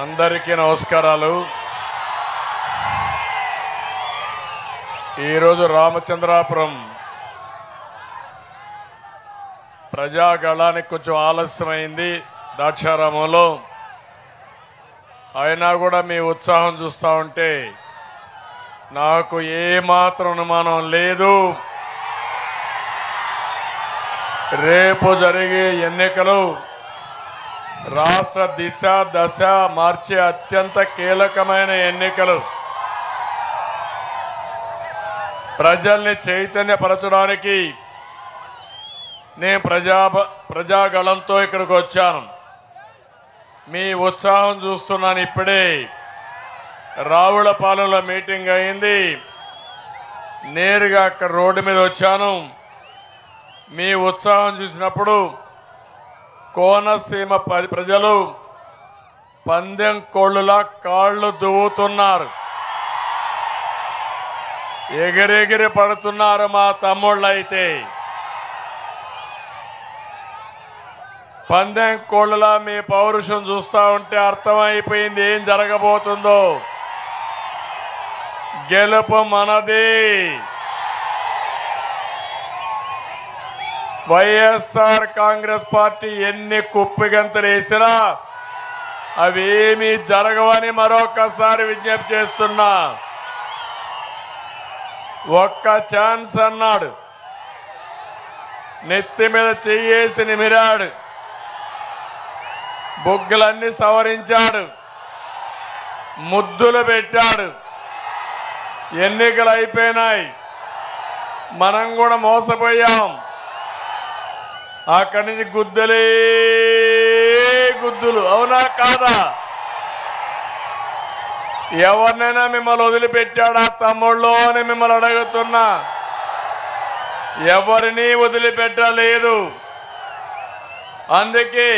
అందరికీ నమస్కారాలు. ఈరోజు రామచంద్రాపురం ప్రజాగళానికి కొంచెం ఆలస్యమైంది ద్రాక్షారామంలో. అయినా కూడా మీ ఉత్సాహం చూస్తూ ఉంటే నాకు ఏమాత్రం అనుమానం లేదు. రేపు జరిగే ఎన్నికలు రాష్ట్ర దిశ దశ మార్చే అత్యంత కీలకమైన ఎన్నికలు. ప్రజల్ని చైతన్యపరచడానికి నేను ప్రజాగళంతో ఇక్కడికి వచ్చాను. మీ ఉత్సాహం చూస్తున్నాను. ఇప్పుడే రావులపాలెంలో మీటింగ్ అయింది. నేరుగా అక్కడ రోడ్డు మీద వచ్చాను. మీ ఉత్సాహం చూసినప్పుడు కోనసీమ ప్రజలు పందెం కోళ్ళులా కాళ్ళు దువ్వుతున్నారు, ఎగిరెగిరి పడుతున్నారు. మా తమ్ముళ్ళు అయితే పందెం కోళ్ళులా మీ పౌరుషం చూస్తూ ఉంటే అర్థమైపోయింది ఏం జరగబోతుందో. గెలుపు మనది. వైఎస్ఆర్ కాంగ్రెస్ పార్టీ ఎన్ని కుప్పిగంతులు వేసినా అవేమీ జరగవని మరొకసారి విజ్ఞప్తి చేస్తున్నా. ఒక్క ఛాన్స్ అన్నాడు, నెత్తి మీద చెయ్యేసి నిమిరాడు, బొగ్గులన్నీ సవరించాడు, ముద్దులు పెట్టాడు. ఎన్నికలు అయిపోయినాయి, మనం కూడా మోసపోయాం. అక్కడి నుంచి గుద్దులే గుద్దులు. అవునా కాదా? ఎవరినైనా మిమ్మల్ని వదిలిపెట్టాడా తమ్ముళ్ళు అని మిమ్మల్ని అడుగుతున్నా. ఎవరిని వదిలిపెట్టలేదు. అందుకే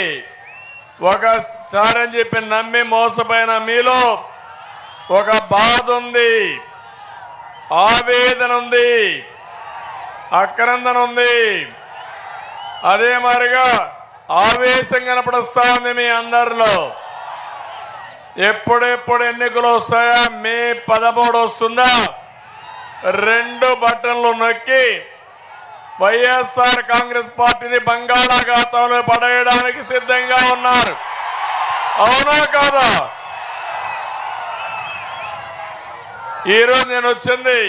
ఒకసారి అని చెప్పి నమ్మి మోసపోయిన మీలో ఒక బాధ ఉంది, ఆవేదన ఉంది, ఆక్రందన ఉంది. అదే మరిగా ఆవేశం కనపడుస్తా ఉంది మీ అందరిలో. ఎప్పుడెప్పుడు ఎన్నికలు వస్తాయా? మే 13 వస్తుందా? 2 బటన్లు నొక్కి వైఎస్ఆర్ కాంగ్రెస్ పార్టీని బంగాళాఖాతంలో పడేయడానికి సిద్ధంగా ఉన్నారు. అవునా కాదా? ఈరోజు నేను వచ్చింది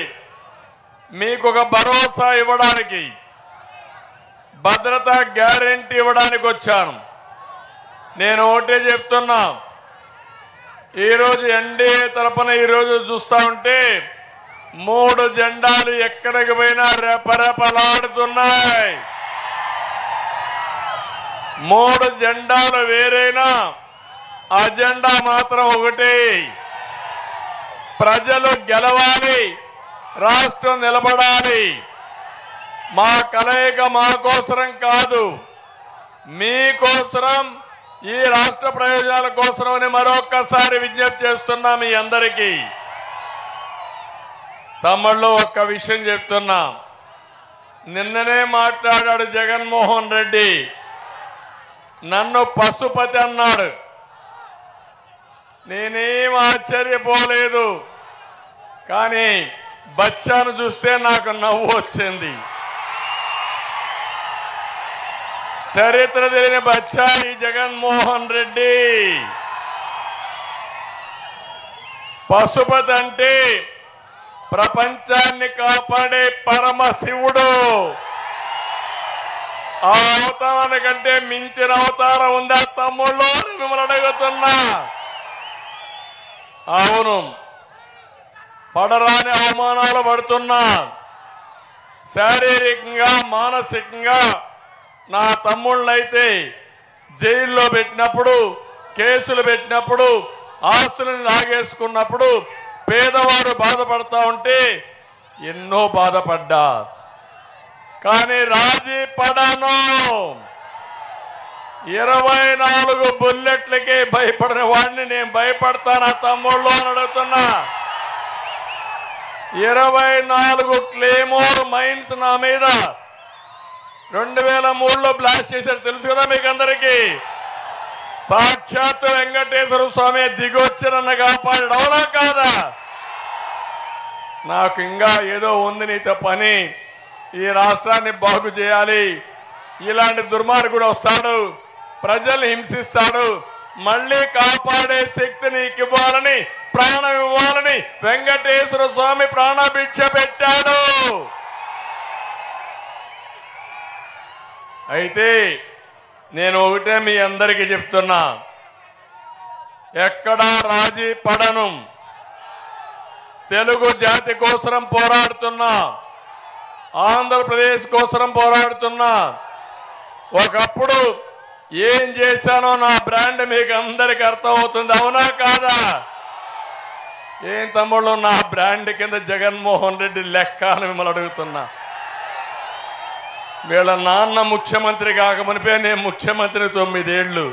మీకు ఒక భరోసా ఇవ్వడానికి, భద్రత గ్యారెంటీ ఇవ్వడానికి వచ్చాను. నేను ఒకటే చెప్తున్నా, ఈరోజు ఎన్డీఏ తరఫున ఈరోజు చూస్తా ఉంటే 3 జెండాలు ఎక్కడికి పోయినా రెపరెపలాడుతున్నాయి. 3 జెండాలు వేరైనా అజెండా మాత్రం ఒకటే. ప్రజలు గెలవాలి, రాష్ట్రం నిలబడాలి. మా కలయిక మా కోసరం కాదు, మీకోసరం, ఈ రాష్ట్ర ప్రయోజనాల కోసమని మరొక్కసారి విజ్ఞప్తి చేస్తున్నా మీ అందరికీ. తమ్ముళ్ళు ఒక్క విషయం చెప్తున్నా. నిన్ననే మాట్లాడాడు జగన్మోహన్ రెడ్డి, నన్ను పశుపతి అన్నాడు. నేనేం ఆశ్చర్యపోలేదు, కానీ బచ్చాను చూస్తే నాకు నవ్వు వచ్చింది. చరిత్ర తెలియని బచ్చా ఈ జగన్మోహన్ రెడ్డి. పశుపతి అంటే ప్రపంచాన్ని కాపాడే పరమశివుడు. ఆ అవతారానికంటే మించిన అవతారం ఉందా తమ్ముళ్ళు అని మిమ్మల్ని అడుగుతున్నా. అవును, పడరాని అవమానాలు పడుతున్నా. శారీరకంగా మానసికంగా నా తమ్ముళ్ళైతే జైల్లో పెట్టినప్పుడు, కేసులు పెట్టినప్పుడు, ఆస్తులను లాగేసుకున్నప్పుడు పేదవాడు బాధపడతా ఉంటే ఎన్నో బాధపడ్డా, కానీ రాజీ పడను. 24 బుల్లెట్లకే భయపడిన వాడిని నేను భయపడతానా తమ్ముళ్ళు అని అడుగుతున్నా. 24 క్లేమోర్ మైన్స్ నా మీద 2003లో బ్లాస్ట్ చేశారు, తెలుసు కదా మీకు అందరికీ. సాక్షాత్తు వెంకటేశ్వర స్వామి దిగొచ్చి నన్ను కాపాడాడు. అవునా కాదా? నాకు ఇంకా ఏదో ఉంది నీతో పని, ఈ రాష్ట్రాన్ని బాగు చేయాలి. ఇలాంటి దుర్మార్గుడు వస్తాడు, ప్రజల్ని హింసిస్తాడు, మళ్ళీ కాపాడే శక్తి నీకు ఇవ్వాలని, ప్రాణం ఇవ్వాలని వెంకటేశ్వర స్వామి ప్రాణభిక్ష పెట్టాడు. అయితే నేను ఒకటే మీ అందరికీ చెప్తున్నా, ఎక్కడా రాజీ పడను. తెలుగు జాతి కోసం పోరాడుతున్నా, ఆంధ్రప్రదేశ్ కోసం పోరాడుతున్నా. ఒకప్పుడు ఏం చేశానో నా బ్రాండ్ మీకు అందరికి అర్థమవుతుంది. అవునా కాదా? ఏం తమ్ముళ్ళు, నా బ్రాండ్ కింద జగన్మోహన్ రెడ్డి లెక్క అని మిమ్మల్ని అడుగుతున్నా. వీళ్ళ నాన్న ముఖ్యమంత్రి కాకమునిపే నేను ముఖ్యమంత్రి 9 ఏళ్ళు.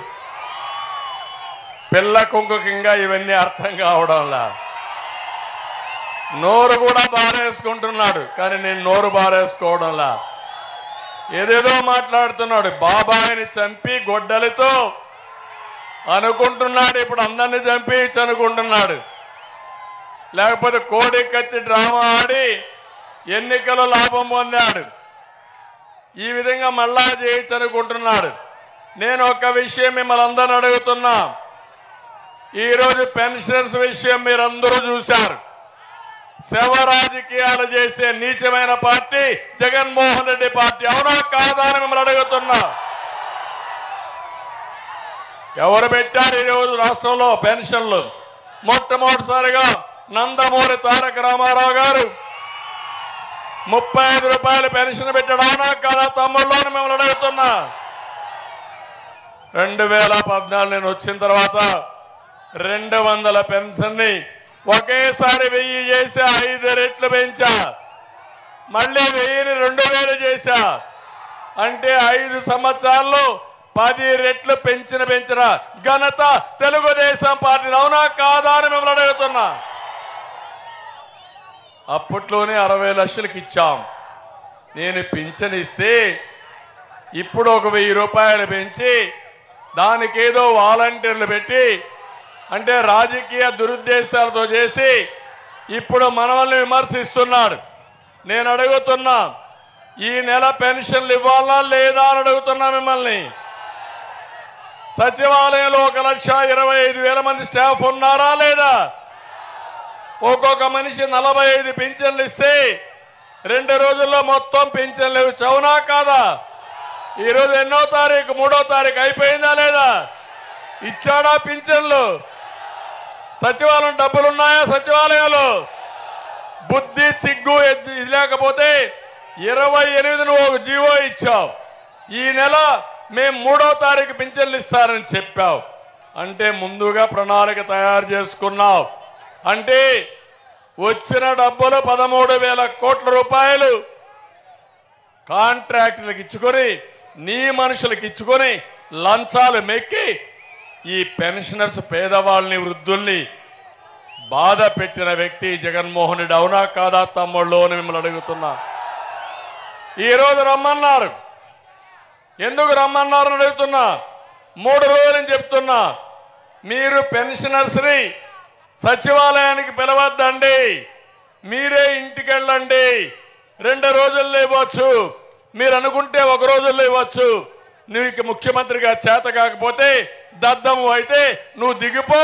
పిల్ల కుంకుకింగా ఇవన్నీ అర్థం కావడంలా. నోరు కూడా బారేసుకుంటున్నాడు, కానీ నేను నోరు బారేసుకోవడంలా. ఏదేదో మాట్లాడుతున్నాడు. బాబాయిని చంపి గొడ్డలితో అనుకుంటున్నాడు, ఇప్పుడు అందరినీ చంపించి అనుకుంటున్నాడు. లేకపోతే కోడి కత్తి డ్రామా ఆడి ఎన్నికల్లో లాభం పొందాడు. ఈ విధంగా మళ్ళా చేయొచ్చు అనుకుంటున్నాడు. నేను ఒక విషయం మిమ్మల్ని అందరిని అడుగుతున్నా. ఈరోజు పెన్షనర్స్ విషయం మీరందరూ చూశారు. శవ రాజకీయాలు చేసే నీచమైన పార్టీ జగన్మోహన్ రెడ్డి పార్టీ. అవునా కాదా అని మిమ్మల్ని అడుగుతున్నా. ఎవరు పెట్టారు ఈరోజు రాష్ట్రంలో పెన్షన్లు? మొట్టమొదటిసారిగా నందమూరి తారక రామారావు గారు 35 రూపాయలు పెన్షన్ పెట్టాడు. అవునా కాదా తమ్ముళ్ళు అని మిమ్మల్ని అడుగుతున్నా. 2014 నేను వచ్చిన తర్వాత 200 పెన్షన్ని ఒకేసారి 1000 చేశా, 5 రెట్లు పెంచా. మళ్ళీ 1000ని 2000 చేశా. అంటే 5 సంవత్సరాల్లో 10 రెట్లు పెంచిన ఘనత తెలుగుదేశం పార్టీ. అవునా కాదా అని మిమ్మల్ని అడుగుతున్నా. అప్పట్లోనే 60 లక్షలకు ఇచ్చాం. నేను పింఛన్ ఇస్తే ఇప్పుడు ఒక 1000 రూపాయలు పెంచి దానికేదో వాలంటీర్లు పెట్టి, అంటే రాజకీయ దురుద్దేశాలతో చేసి ఇప్పుడు మనల్ని విమర్శిస్తున్నాడు. నేను అడుగుతున్నా, ఈ నెల పెన్షన్లు ఇవ్వాలా లేదా అని అడుగుతున్నా మిమ్మల్ని. సచివాలయంలో 1,25,000 మంది స్టాఫ్ ఉన్నారా లేదా? ఒక్కొక్క మనిషి 45 పింఛన్లు ఇస్తే 2 రోజుల్లో మొత్తం పింఛన్లు ఇవ్వచ్చు. అవునా కాదా? ఈరోజు ఎన్నో తారీఖు? 3వ తారీఖు అయిపోయిందా లేదా? ఇచ్చాడా పింఛన్లు? సచివాలయం డబ్బులున్నాయా? సచివాలయంలో బుద్ధి సిగ్గు ఇది లేకపోతే 28న ఒక జీవో ఇచ్చావు. ఈ నెల మేము 3వ తారీఖు పింఛన్లు ఇస్తారని చెప్పావు. అంటే ముందుగా ప్రణాళిక తయారు చేసుకున్నావు. అంటే వచ్చిన డబ్బులు 13,000 కోట్ల రూపాయలు కాంట్రాక్టులకు ఇచ్చుకొని, నీ మనుషులకు ఇచ్చుకొని లంచాలు మెక్కి ఈ పెన్షనర్స్ పేదవాళ్ళని, వృద్ధుల్ని బాధ పెట్టిన వ్యక్తి జగన్మోహన్ రెడ్డి. అవునా కాదా తమ్ముళ్ళు అని మిమ్మల్ని అడుగుతున్నా. ఈరోజు రమ్మన్నారు. ఎందుకు రమ్మన్నారు అడుగుతున్నా. 3 రోజులని చెప్తున్నా. మీరు పెన్షనర్స్ని సచివాలయానికి పిలవద్దండి, మీరే ఇంటికి వెళ్ళండి. 2 రోజుల్లో ఇవ్వచ్చు, మీరు అనుకుంటే 1 రోజుల్లో ఇవ్వచ్చు. నీకు ముఖ్యమంత్రిగా చేత కాకపోతే, దద్దము అయితే నువ్వు దిగిపో.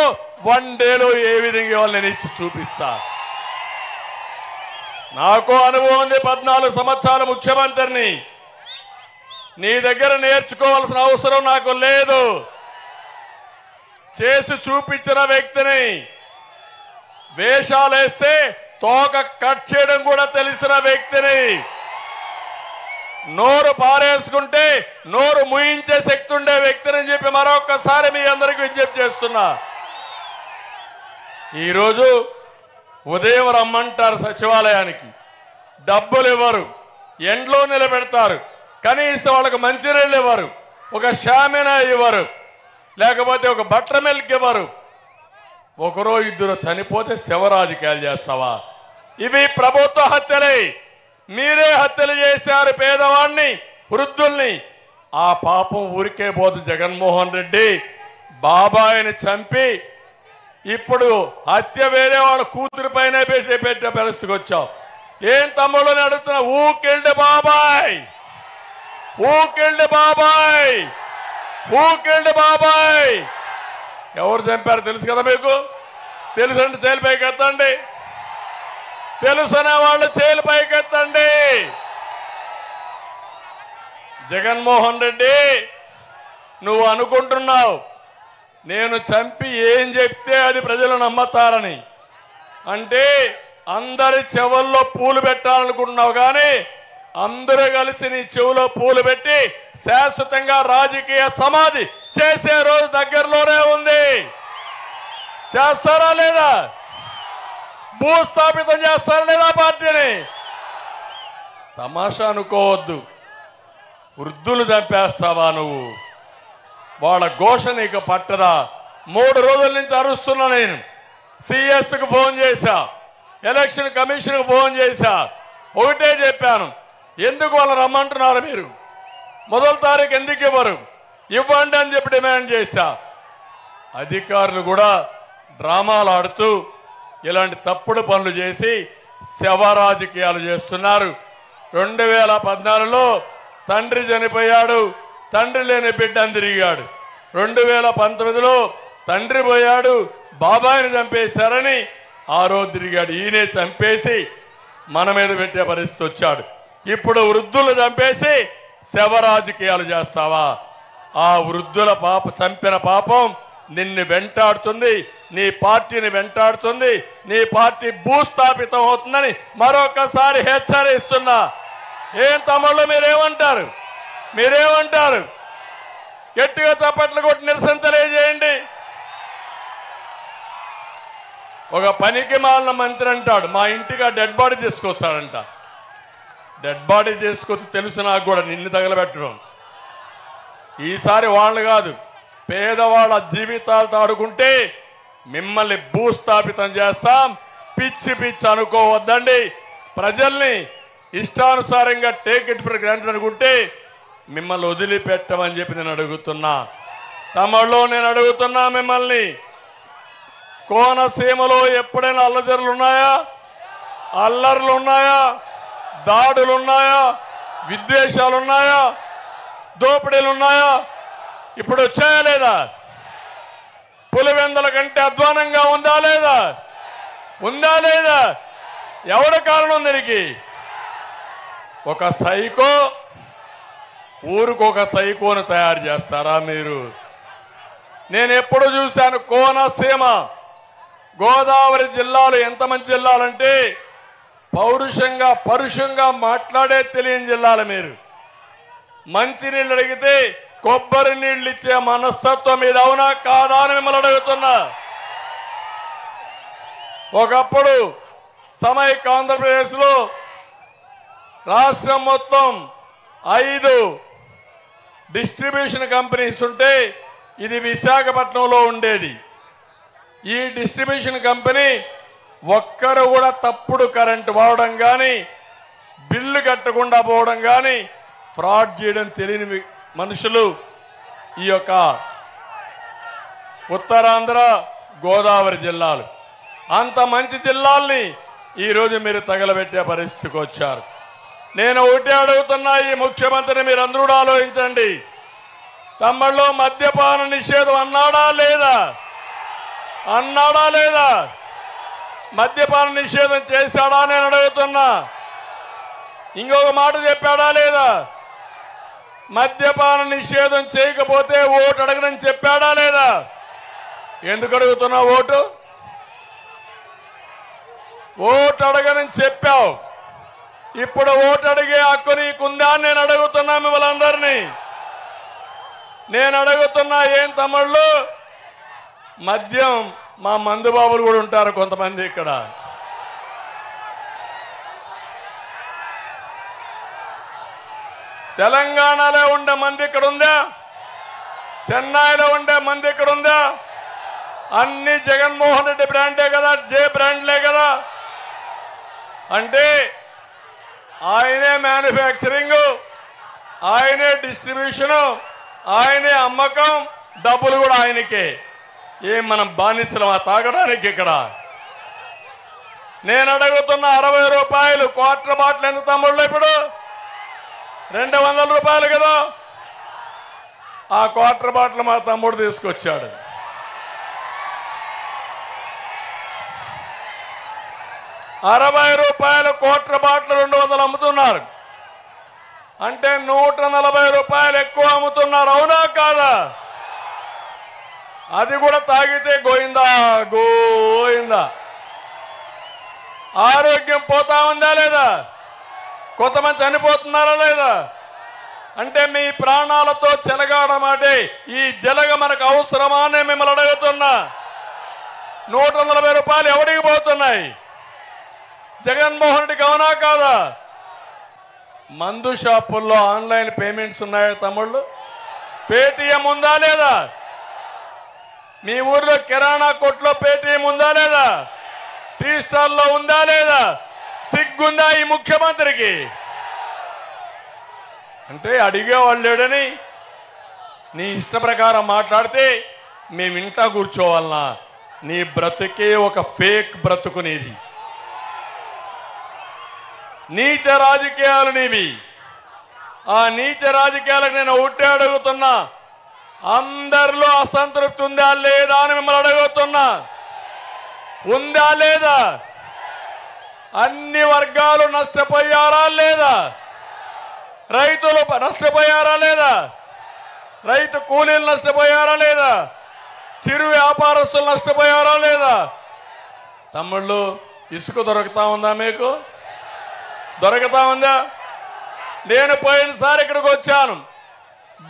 1 డేలో ఏ విధంగా ఇవ్వాలి నేను ఇచ్చి చూపిస్తా. నాకు అనుభవం ఉంది. 14 సంవత్సరాలు ముఖ్యమంత్రిని. నీ దగ్గర నేర్చుకోవాల్సిన అవసరం నాకు లేదు. చేసి చూపించిన వ్యక్తిని. వేషాలు వేస్తే తోక కట్ చేయడం కూడా తెలిసిన వ్యక్తిని. నోరు పారేసుకుంటే నోరు ముయించే శక్తి ఉండే వ్యక్తిని చెప్పి మరొకసారి మీ అందరికీ విజ్ఞప్తి చేస్తున్నా. ఈరోజు ఉదయం రమ్మంటారు సచివాలయానికి, డబ్బులు ఇవ్వరు, ఎండ్లో నిలబెడతారు, కనీసం వాళ్ళకి మంచినీళ్ళు ఇవ్వరు, ఒక షామినా ఇవ్వరు, లేకపోతే ఒక బట్టర్ మిల్క్ ఇవ్వరు. 1 2 చనిపోతే శవ రాజకీయాలు చేస్తావా? ఇవి ప్రభుత్వ హత్యలే. మీరే హత్యలు చేశారు పేదవాడిని, వృద్ధుల్ని. ఆ పాపం ఊరికే పోదు. జగన్మోహన్ రెడ్డి బాబాయిని చంపి ఇప్పుడు హత్య వేరే వాళ్ళ కూతురు పైన పెట్టే పరిస్థితికి వచ్చావు. ఏం తమ్ముళ్ళని అడుగుతున్నా, ఊకెళ్ళి బాబాయ్, ఊకెళ్ళి బాబాయ్, ఊకెళ్ళి బాబాయ్. ఎవరు చంపారు తెలుసు కదా మీకు? తెలుసంటే చేలు పైకెత్తండి, తెలుసనే వాళ్ళు చేలు పైకెత్తండి. జగన్మోహన్ రెడ్డి, నువ్వు అనుకుంటున్నావు నేను చంపి ఏం చెప్తే అది ప్రజలు నమ్మతారని. అంటే అందరి చెవుల్లో పూలు పెట్టాలనుకుంటున్నావు, కానీ అందరూ కలిసి నీ చెవులో పూలు పెట్టి శాశ్వతంగా రాజకీయ సమాధి చేసే రోజు దగ్గరలోనే ఉంది. చేస్తారా లేదా? భూస్థాపితం చేస్తారా లేదా పార్టీని? తమాషా అనుకోవద్దు. వృద్ధులు చంపేస్తావా నువ్వు? వాళ్ళ ఘోష నీకు పట్టదా? 3 రోజుల నుంచి అరుస్తున్నా నేను. సిఎస్కు ఫోన్ చేశా, ఎలక్షన్ కమిషన్కు ఫోన్ చేశా. ఒకటే చెప్పాను, ఎందుకు వాళ్ళు రమ్మంటున్నారు మీరు? మొదటి తారీఖు ఎందుకు ఇవ్వరు? ఇవ్వండి అని చెప్పి డిమాండ్ చేశా. అధికారులు కూడా డ్రామాలు ఆడుతూ ఇలాంటి తప్పుడు పనులు చేసి శవ రాజకీయాలు చేస్తున్నారు. 2014లో తండ్రి చనిపోయాడు, తండ్రి లేని బిడ్డని తిరిగాడు. 2019లో తండ్రి పోయాడు, బాబాయిని చంపేశారని ఆ రోజు తిరిగాడు. ఈయనే చంపేసి మన మీద పెట్టే పరిస్థితి వచ్చాడు. ఇప్పుడు వృద్ధులు చంపేసి శవ రాజకీయాలు చేస్తావా? ఆ వృద్ధుల చంపిన పాపం నిన్ను వెంటాడుతుంది, నీ పార్టీని వెంటాడుతుంది. నీ పార్టీ భూస్థాపితం అవుతుందని మరొకసారి హెచ్చరిస్తున్నా. ఏం తమ్ముళ్ళు మీరేమంటారు? మీరేమంటారు? గట్టిగా చప్పట్లు కొట్టి నిరసన తెలియజేయండి. ఒక పనికి మాలిన మంత్రి అంటాడు, మా ఇంటికి ఆ డెడ్ బాడీ తీసుకొస్తాడంట. డెడ్ బాడీ తీసుకొచ్చి తెలుసు నాకు కూడా, నిన్ను తగలబెట్టడం. ఈసారి వాళ్ళు కాదు, పేదవాళ్ళ జీవితాలతో ఆడుకుంటే మిమ్మల్ని భూస్థాపితం చేస్తాం. పిచ్చి పిచ్చి అనుకోవద్దండి. ప్రజల్ని ఇష్టానుసారంగా టేక్ ఇట్ ఫర్ గ్రాంటెడ్ అనుకుంటే మిమ్మల్ని వదిలిపెట్టమని చెప్పి నేను అడుగుతున్నా. తమలో నేను అడుగుతున్నా మిమ్మల్ని, కోనసీమలో ఎప్పుడైనా అల్లజరులు ఉన్నాయా? అల్లర్లు ఉన్నాయా? దాడులు ఉన్నాయా? విద్వేషాలు ఉన్నాయా? దోపిడీలు ఉన్నాయా? ఇప్పుడు వచ్చాయా లేదా? పులివెందల కంటే అధ్వానంగా ఉందా లేదా? ఉందా లేదా? ఎవడ కారణం దీనికి? ఒక సైకో, ఊరికొక సైకోను తయారు చేస్తారా మీరు? నేను ఎప్పుడు చూశాను, కోనసీమ, గోదావరి జిల్లాలు ఎంత మంచి జిల్లాలంటే పౌరుషంగా పరుషంగా మాట్లాడే తెలియని జిల్లాలు మీరు. మంచినీళ్ళు అడిగితే కొబ్బరి నీళ్ళు ఇచ్చే మనస్తత్వం మీద అవునా కాదా అని మిమ్మల్ని అడుగుతున్నా. ఒకప్పుడు సమైక్య ఆంధ్రప్రదేశ్లో రాష్ట్రం మొత్తం 5 డిస్ట్రిబ్యూషన్ కంపెనీస్ ఉంటే ఇది విశాఖపట్నంలో ఉండేది. ఈ డిస్ట్రిబ్యూషన్ కంపెనీ ఒక్కరు కూడా తప్పుడు కరెంటు వాడడం కానీ, బిల్లు కట్టకుండా పోవడం కానీ, ఫ్రాడ్ చేయడం తెలియని మనుషులు ఈ యొక్క ఉత్తరాంధ్ర, గోదావరి జిల్లాలు. అంత మంచి జిల్లాల్ని ఈరోజు మీరు తగలబెట్టే పరిస్థితికి వచ్చారు. నేను ఒకటే అడుగుతున్నా, ఈ ముఖ్యమంత్రిని మీరు అందరూ ఆలోచించండి. తమ్ముళ్ళు మద్యపాన నిషేధం అన్నాడా లేదా? అన్నాడా లేదా? మద్యపాన నిషేధం చేశాడా నేను అడుగుతున్నా. ఇంకొక మాట చెప్పాడా లేదా? మద్యపాన నిషేధం చేయకపోతే ఓటు అడగనని చెప్పాడా లేదా? ఎందుకు అడుగుతున్నా ఓటు? ఓటు అడగనని చెప్పావు. ఇప్పుడు ఓటు అడిగే హక్కు నీకుందా అని నేను అడుగుతున్నా మిమ్మల్ని అందరినీ. నేను అడుగుతున్నా, ఏం తమ్ముళ్ళు, మద్యం మా మందుబాబులు కూడా ఉంటారు కొంతమంది ఇక్కడ. తెలంగాణలో ఉండే మంది ఇక్కడ ఉందా? చెన్నైలో ఉండే మంది ఇక్కడ ఉందా? అన్ని జగన్మోహన్ రెడ్డి బ్రాండే కదా, జే బ్రాండ్లే కదా. అంటే ఆయనే మ్యానుఫ్యాక్చరింగ్, ఆయనే డిస్ట్రిబ్యూషన్, ఆయనే అమ్మకం, డబ్బులు కూడా ఆయనకే. ఏం మనం బానిసలమా తాగడానికి? ఇక్కడ నేను అడుగుతున్న 60 రూపాయలు క్వార్టర్ బాటిల్ ఎంత తమ్ముళ్ళు? ఇప్పుడు 200 రూపాయలు కదా. ఆ క్వార్టర్ బాటిల్ మా తమ్ముడు తీసుకొచ్చాడు. ₹60 క్వార్టర్ బాటిల్ 200 అమ్ముతున్నారు అంటే 140 రూపాయలు ఎక్కువ అమ్ముతున్నారు. అవునా కాదా? అది కూడా తాగితే గోయిందా గోయిందా. ఆరోగ్యం పోతా ఉందా లేదా? కొంతమంది చనిపోతున్నారా లేదా? అంటే మీ ప్రాణాలతో చెలగాడమాటే ఈ జలగ మనకు అవసరమా అని మిమ్మల్ని అడుగుతున్నా. 140 రూపాయలు ఎవరికి పోతున్నాయి? జగన్మోహన్ రెడ్డికి. అవునా కాదా? మందు షాపుల్లో ఆన్లైన్ పేమెంట్స్ ఉన్నాయా తమ్ముళ్ళు? పేటీఎం ఉందా లేదా? మీ ఊర్లో కిరాణా కొట్లో పేటీఎం ఉందా లేదా? టీ స్టాల్లో ఉందా లేదా? సిగ్గుందా ఈ ముఖ్యమంత్రికి? అంటే అడిగేవాళ్ళు లేడని నీ ఇష్ట ప్రకారం మాట్లాడితే మేము ఇంట్లో కూర్చోవాలనా? నీ బ్రతుకే ఒక ఫేక్ బ్రతుకు నీది. నీచ రాజకీయాలు నీవి. ఆ నీచ రాజకీయాలకు నేను ఒకటే అడుగుతున్నా, అందరిలో అసంతృప్తి ఉందా లేదా అని మిమ్మల్ని అడుగుతున్నా. ఉందా లేదా? అన్ని వర్గాలు నష్టపోయారా లేదా? రైతులు నష్టపోయారా లేదా? రైతు కూలీలు నష్టపోయారా లేదా? చిరు వ్యాపారస్తులు నష్టపోయారా లేదా? తమ్ముళ్ళు, ఇసుక దొరుకుతా ఉందా మీకు? దొరుకుతా ఉందా? నేను పోయినసారి ఇక్కడికి వచ్చాను,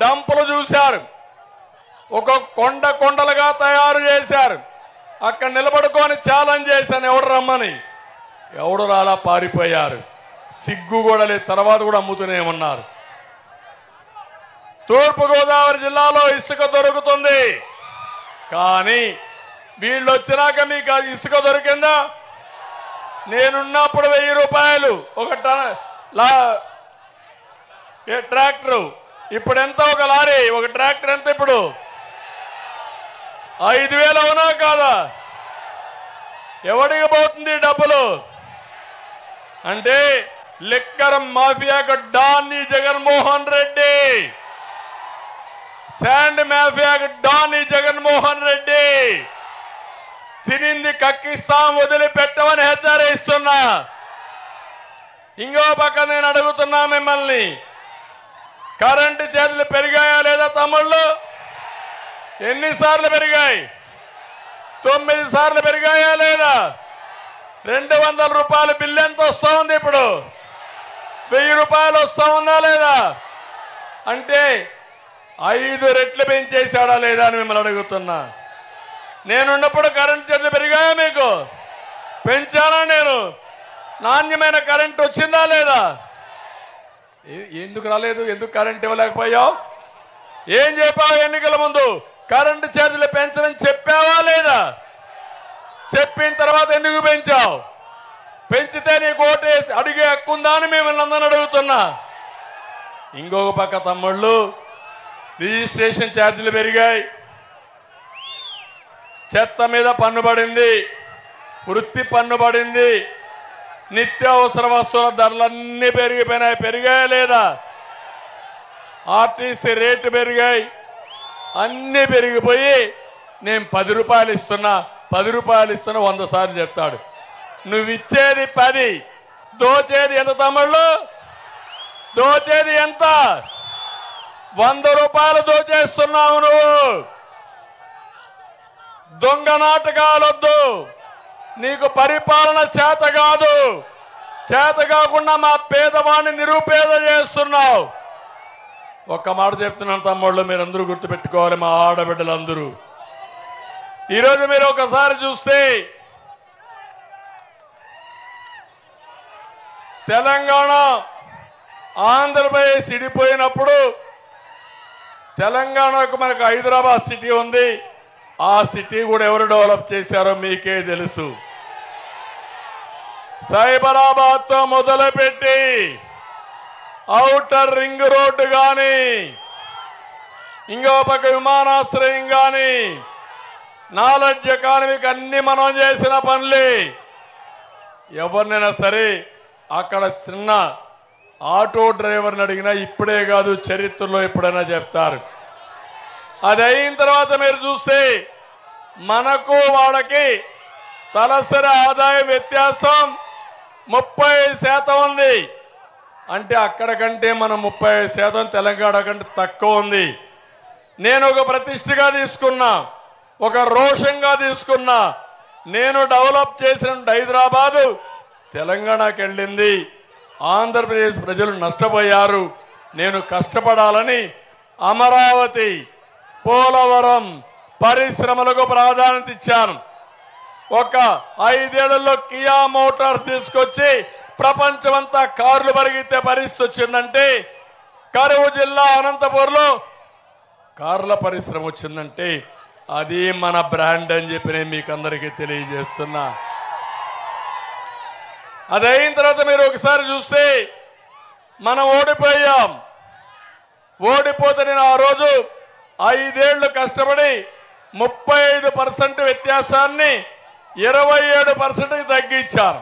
డంపులు చూశారు, ఒక కొండ కొండలుగా తయారు చేశారు. అక్కడ నిలబడుకొని ఛాలెంజ్ చేశాను, ఎవడు రమ్మని. ఎవడు రాలా, పారిపోయారు. సిగ్గు కూడా లేదు. తర్వాత కూడా అమ్ముతూనే ఉన్నారు. తూర్పుగోదావరి జిల్లాలో ఇసుక దొరుకుతుంది, కానీ వీళ్ళు వచ్చినాక మీకు ఇసుక దొరికిందా? నేనున్నప్పుడు 1000 రూపాయలు ఒక ట్రాక్టర్. ఇప్పుడు ఎంత ఒక లారీ? ఒక ట్రాక్టర్ ఎంత ఇప్పుడు? 5000. అవునా కాదా? ఎవడికి పోతుంది డబ్బులు? అంటే లిక్కర్ మాఫియాకు డాన్ ఈ జగన్మోహన్ రెడ్డి, శాండ్ మాఫియాకు డాన్ ఈ జగన్మోహన్ రెడ్డి. తినింది కక్కిస్తాం, వదిలిపెట్టమని హెచ్చరిస్తున్నా. ఇంకో పక్క నేను అడుగుతున్నా మిమ్మల్ని, కరెంటు ఛార్జీలు పెరిగాయా లేదా తమ్ముళ్ళు? ఎన్నిసార్లు పెరిగాయి? 9 సార్లు పెరిగాయా లేదా? 200 రూపాయల బిల్లు ఎంత వస్తా ఉంది ఇప్పుడు? 1000 రూపాయలు వస్తా ఉందా లేదా? అంటే 5 రెట్లు పెంచేశాడా లేదా అని మిమ్మల్ని అడుగుతున్నా. నేనున్నప్పుడు కరెంట్ ఛార్జీలు పెరిగాయా మీకు? పెంచానా నేను? నాణ్యమైన కరెంట్ వచ్చిందా లేదా? ఎందుకు రాలేదు? ఎందుకు కరెంట్ ఇవ్వలేకపోయావు? ఏం చెప్పావు ఎన్నికల ముందు? కరెంటు ఛార్జీలు పెంచని చెప్పావా లేదా? చెప్పిన తర్వాత ఎందుకు పెంచావు? పెంచితే నీకు ఓటేసి అడిగే హక్కు ఉందా అని మిమ్మల్ని అందరిని అడుగుతున్నా. ఇంకొక పక్క తమ్ముళ్ళు, రిజిస్ట్రేషన్ ఛార్జీలు పెరిగాయి, చెత్త మీద పన్ను పడింది, వృత్తి పన్ను పడింది, నిత్యావసర వస్తువుల ధరలన్నీ పెరిగిపోయినాయి. పెరిగాయా లేదా? ఆర్టీసీ రేటు పెరిగాయి. అన్నీ పెరిగిపోయి నేను 10 రూపాయలు ఇస్తున్నా, 10 రూపాయలు ఇస్తున్నా 100 సార్లు చెప్తాడు. నువ్వు ఇచ్చేది 10, దోచేది ఎంత తమ్ముళ్ళు? దోచేది ఎంత? 100 రూపాయలు దోచేస్తున్నావు నువ్వు. దొంగ నాటకాలొద్దు. నీకు పరిపాలన చేత కాదు. చేత కాకుండా మా పేదవాడిని నిరుపేద చేస్తున్నావు. ఒక్క మాట చెప్తున్నాను తమ్ముళ్ళు, మీరందరూ గుర్తుపెట్టుకోవాలి, మా ఆడబిడ్డలందరూ. ఈరోజు మీరు ఒకసారి చూస్తే తెలంగాణ ఆంధ్రప్రదేశ్ ఇడిపోయినప్పుడు తెలంగాణకు మనకు హైదరాబాద్ సిటీ ఉంది. ఆ సిటీ కూడా ఎవరు డెవలప్ చేశారో మీకే తెలుసు. సైబరాబాద్తో మొదలుపెట్టి ఔటర్ రింగ్ రోడ్డు కానీ, ఇంకో పక్క విమానాశ్రయం కానీ నాలెడ్జ్ ఎకానమీకి అన్ని మనం చేసిన పనులే. ఎవరినైనా సరే అక్కడ చిన్న ఆటో డ్రైవర్ని అడిగినా ఇప్పుడే కాదు చరిత్రలో ఎప్పుడైనా చెప్తారు. అది అయిన తర్వాత మీరు చూస్తే మనకు వాళ్ళకి తలసరి ఆదాయ వ్యత్యాసం 30% ఉంది. అంటే అక్కడ కంటే మనం 30% తెలంగాణ కంటే తక్కువ ఉంది. నేను ఒక ప్రతిష్టగా తీసుకున్నా, ఒక రోషంగా తీసుకున్నా. నేను డెవలప్ చేసిన హైదరాబాదు తెలంగాణకి వెళ్ళింది. ఆంధ్రప్రదేశ్ ప్రజలు నష్టపోయారు. నేను కష్టపడాలని అమరావతి, పోలవరం పరిశ్రమలకు ప్రాధాన్యత ఇచ్చాను. ఒక 5 ఏళ్లలో కియా మోటార్స్ తీసుకొచ్చి ప్రపంచమంతా కార్లు పరిగెత్తే పరిస్థితి వచ్చిందంటే, కరువు జిల్లా అనంతపూర్లో కార్ల పరిశ్రమ వచ్చిందంటే అది మన బ్రాండ్ అని చెప్పి నేను మీకు అందరికీ తెలియజేస్తున్నా. అదైన తర్వాత మీరు ఒకసారి చూస్తే మనం ఓడిపోయాం. ఓడిపోతే నేను ఆ రోజు 5 ఏళ్లు కష్టపడి 35% వ్యత్యాసాన్ని 27% తగ్గించారు.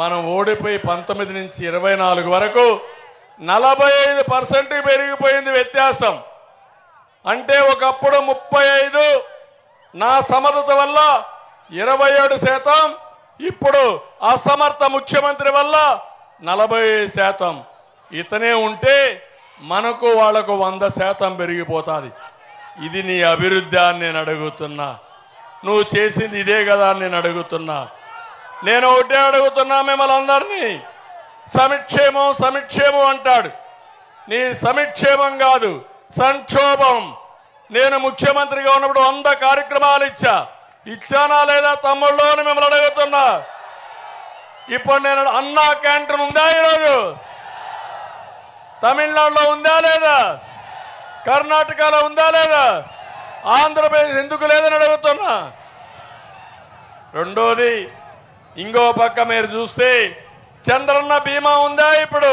మనం ఓడిపోయి 19 నుంచి 24 వరకు 45% పెరిగిపోయింది వ్యత్యాసం. అంటే ఒకప్పుడు 35 నా సమర్థత వల్ల 27%, ఇప్పుడు అసమర్థ ముఖ్యమంత్రి వల్ల 40%. ఇతనే ఉంటే మనకు వాళ్లకు 100% పెరిగిపోతుంది. ఇది నీ అభివృద్ధి అని నేను అడుగుతున్నా. నువ్వు చేసింది ఇదే కదా అని నేను అడుగుతున్నా. నేను ఒకటే అడుగుతున్నా మిమ్మల్ని అందరినీ. సమిక్షేమం సమిక్షేమం అంటాడు. నీ సమిక్షేమం కాదు, సంక్షోభం. నేను ముఖ్యమంత్రిగా ఉన్నప్పుడు 100 కార్యక్రమాలు ఇచ్చానా లేదా తమ్ముళ్ళు అని మిమ్మల్ని అడుగుతున్నా. ఇప్పుడు నేను అన్నా క్యాంటీన్ ఉందా ఈరోజు? తమిళనాడులో ఉందా లేదా? కర్ణాటకలో ఉందా లేదా? ఆంధ్రప్రదేశ్ ఎందుకు లేదని అడుగుతున్నా. రెండోది, ఇంకో పక్క మీరు చూస్తే చంద్రన్న బీమా ఉందా? ఇప్పుడు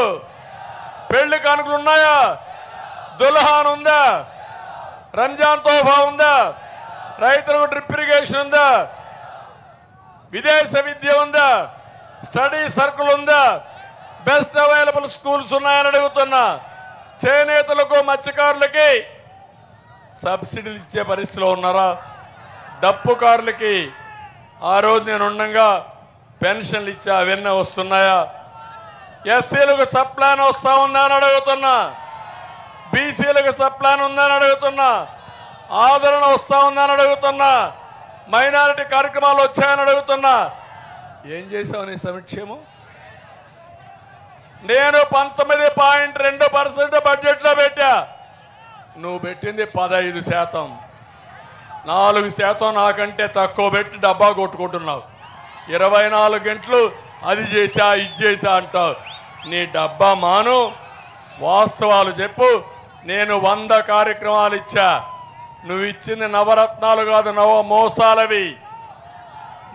పెళ్లి కానుకలు ఉన్నాయా? దుల్హాన్ ఉందా? రంజాన్ తోఫా ఉందా? రైతులకు డ్రిప్ ఇరిగేషన్ ఉందా? విదేశ విద్య ఉందా? స్టడీ సర్కిల్ ఉందా? బెస్ట్ అవైలబుల్ స్కూల్స్ ఉన్నాయని అడుగుతున్నా. చేనేతలకు మత్స్యకారులకి సబ్సిడీలు ఇచ్చే పరిస్థితిలో ఉన్నారా? డప్పుకారులకి ఆ రోజు నేను ఉండగా పెన్షన్లు ఇచ్చా, అవన్నీ వస్తున్నాయా? ఎస్సీలకు సబ్ ప్లాన్ వస్తా ఉందని అడుగుతున్నా. బీసీలకు సబ్ ప్లాన్ ఉందని అడుగుతున్నా. ఆదరణ వస్తా ఉందని అడుగుతున్నా. మైనారిటీ కార్యక్రమాలు వచ్చాయని అడుగుతున్నా. ఏం చేసావు నీ సంక్షేమం? నేను 19.2% బడ్జెట్లో పెట్టా. నువ్వు పెట్టింది 15%. 4% నాకంటే తక్కువ పెట్టి డబ్బా కొట్టుకుంటున్నావు. 24 గంటలు అది చేశా ఇది చేశా అంటావు. నీ డబ్బా మాను, వాస్తవాలు చెప్పు. నేను 100 కార్యక్రమాలు ఇచ్చా. నువ్వు ఇచ్చింది నవరత్నాలు కాదు, నవ మోసాలవి.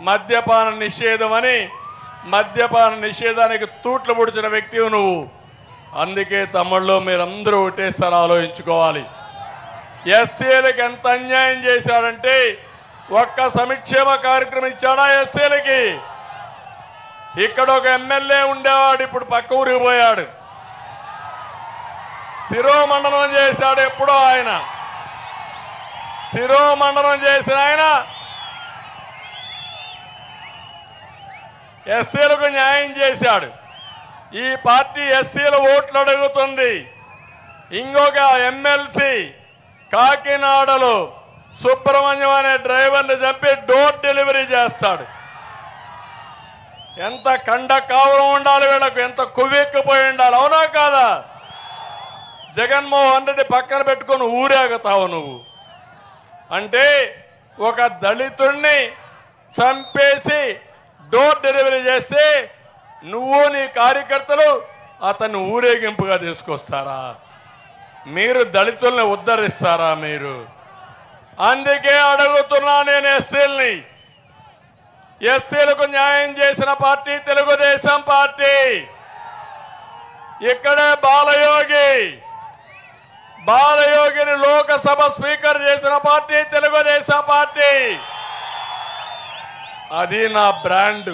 మద్యపాన నిషేధం అని మద్యపాన నిషేధానికి తూట్లు పొడిచిన వ్యక్తివి నువ్వు. అందుకే తమ్ముళ్ళు మీరందరూ ఒకటేసారి ఆలోచించుకోవాలి. ఎస్సీలకు ఎంత అన్యాయం చేశాడంటే ఒక్క సంక్షేమ కార్యక్రమం ఇచ్చాడా ఎస్సీలకి? ఇక్కడ ఒక ఎమ్మెల్యే ఉండేవాడు, ఇప్పుడు పక్క ఊరికి పోయాడు. శిరోమండనం చేశాడు ఎప్పుడో ఆయన. శిరోమండనం చేసిన ఆయన ఎస్సీలకు న్యాయం చేశాడు. ఈ పార్టీ ఎస్సీల ఓట్లు అడుగుతుంది. ఇంకొక ఎమ్మెల్సీ కాకినాడలో సుబ్రహ్మణ్యం అనే డ్రైవర్ని చంపి డోర్ డెలివరీ చేస్తాడు. ఎంత కండ కావడం ఉండాలి వీళ్ళకు, ఎంత కొవ్వెక్కిపోయి ఉండాలి. అవునా కాదా? జగన్మోహన్ రెడ్డి పక్కన పెట్టుకొని ఊరేగుతావు నువ్వు. అంటే ఒక దళితుణ్ణి చంపేసి డోర్ డెలివరీ చేస్తే నువ్వు నీ కార్యకర్తలు అతన్ని ఊరేగింపుగా తీసుకొస్తారా? మీరు దళితుల్ని ఉద్ధరిస్తారా మీరు? అందుకే అడుగుతున్నా నేను ఎస్సీల్ని. ఎస్సీలకు న్యాయం చేసిన పార్టీ తెలుగుదేశం పార్టీ. ఇక్కడే బాలయోగిని లోకసభ స్పీకర్ చేసిన పార్టీ తెలుగుదేశం పార్టీ. అది నా బ్రాండ్,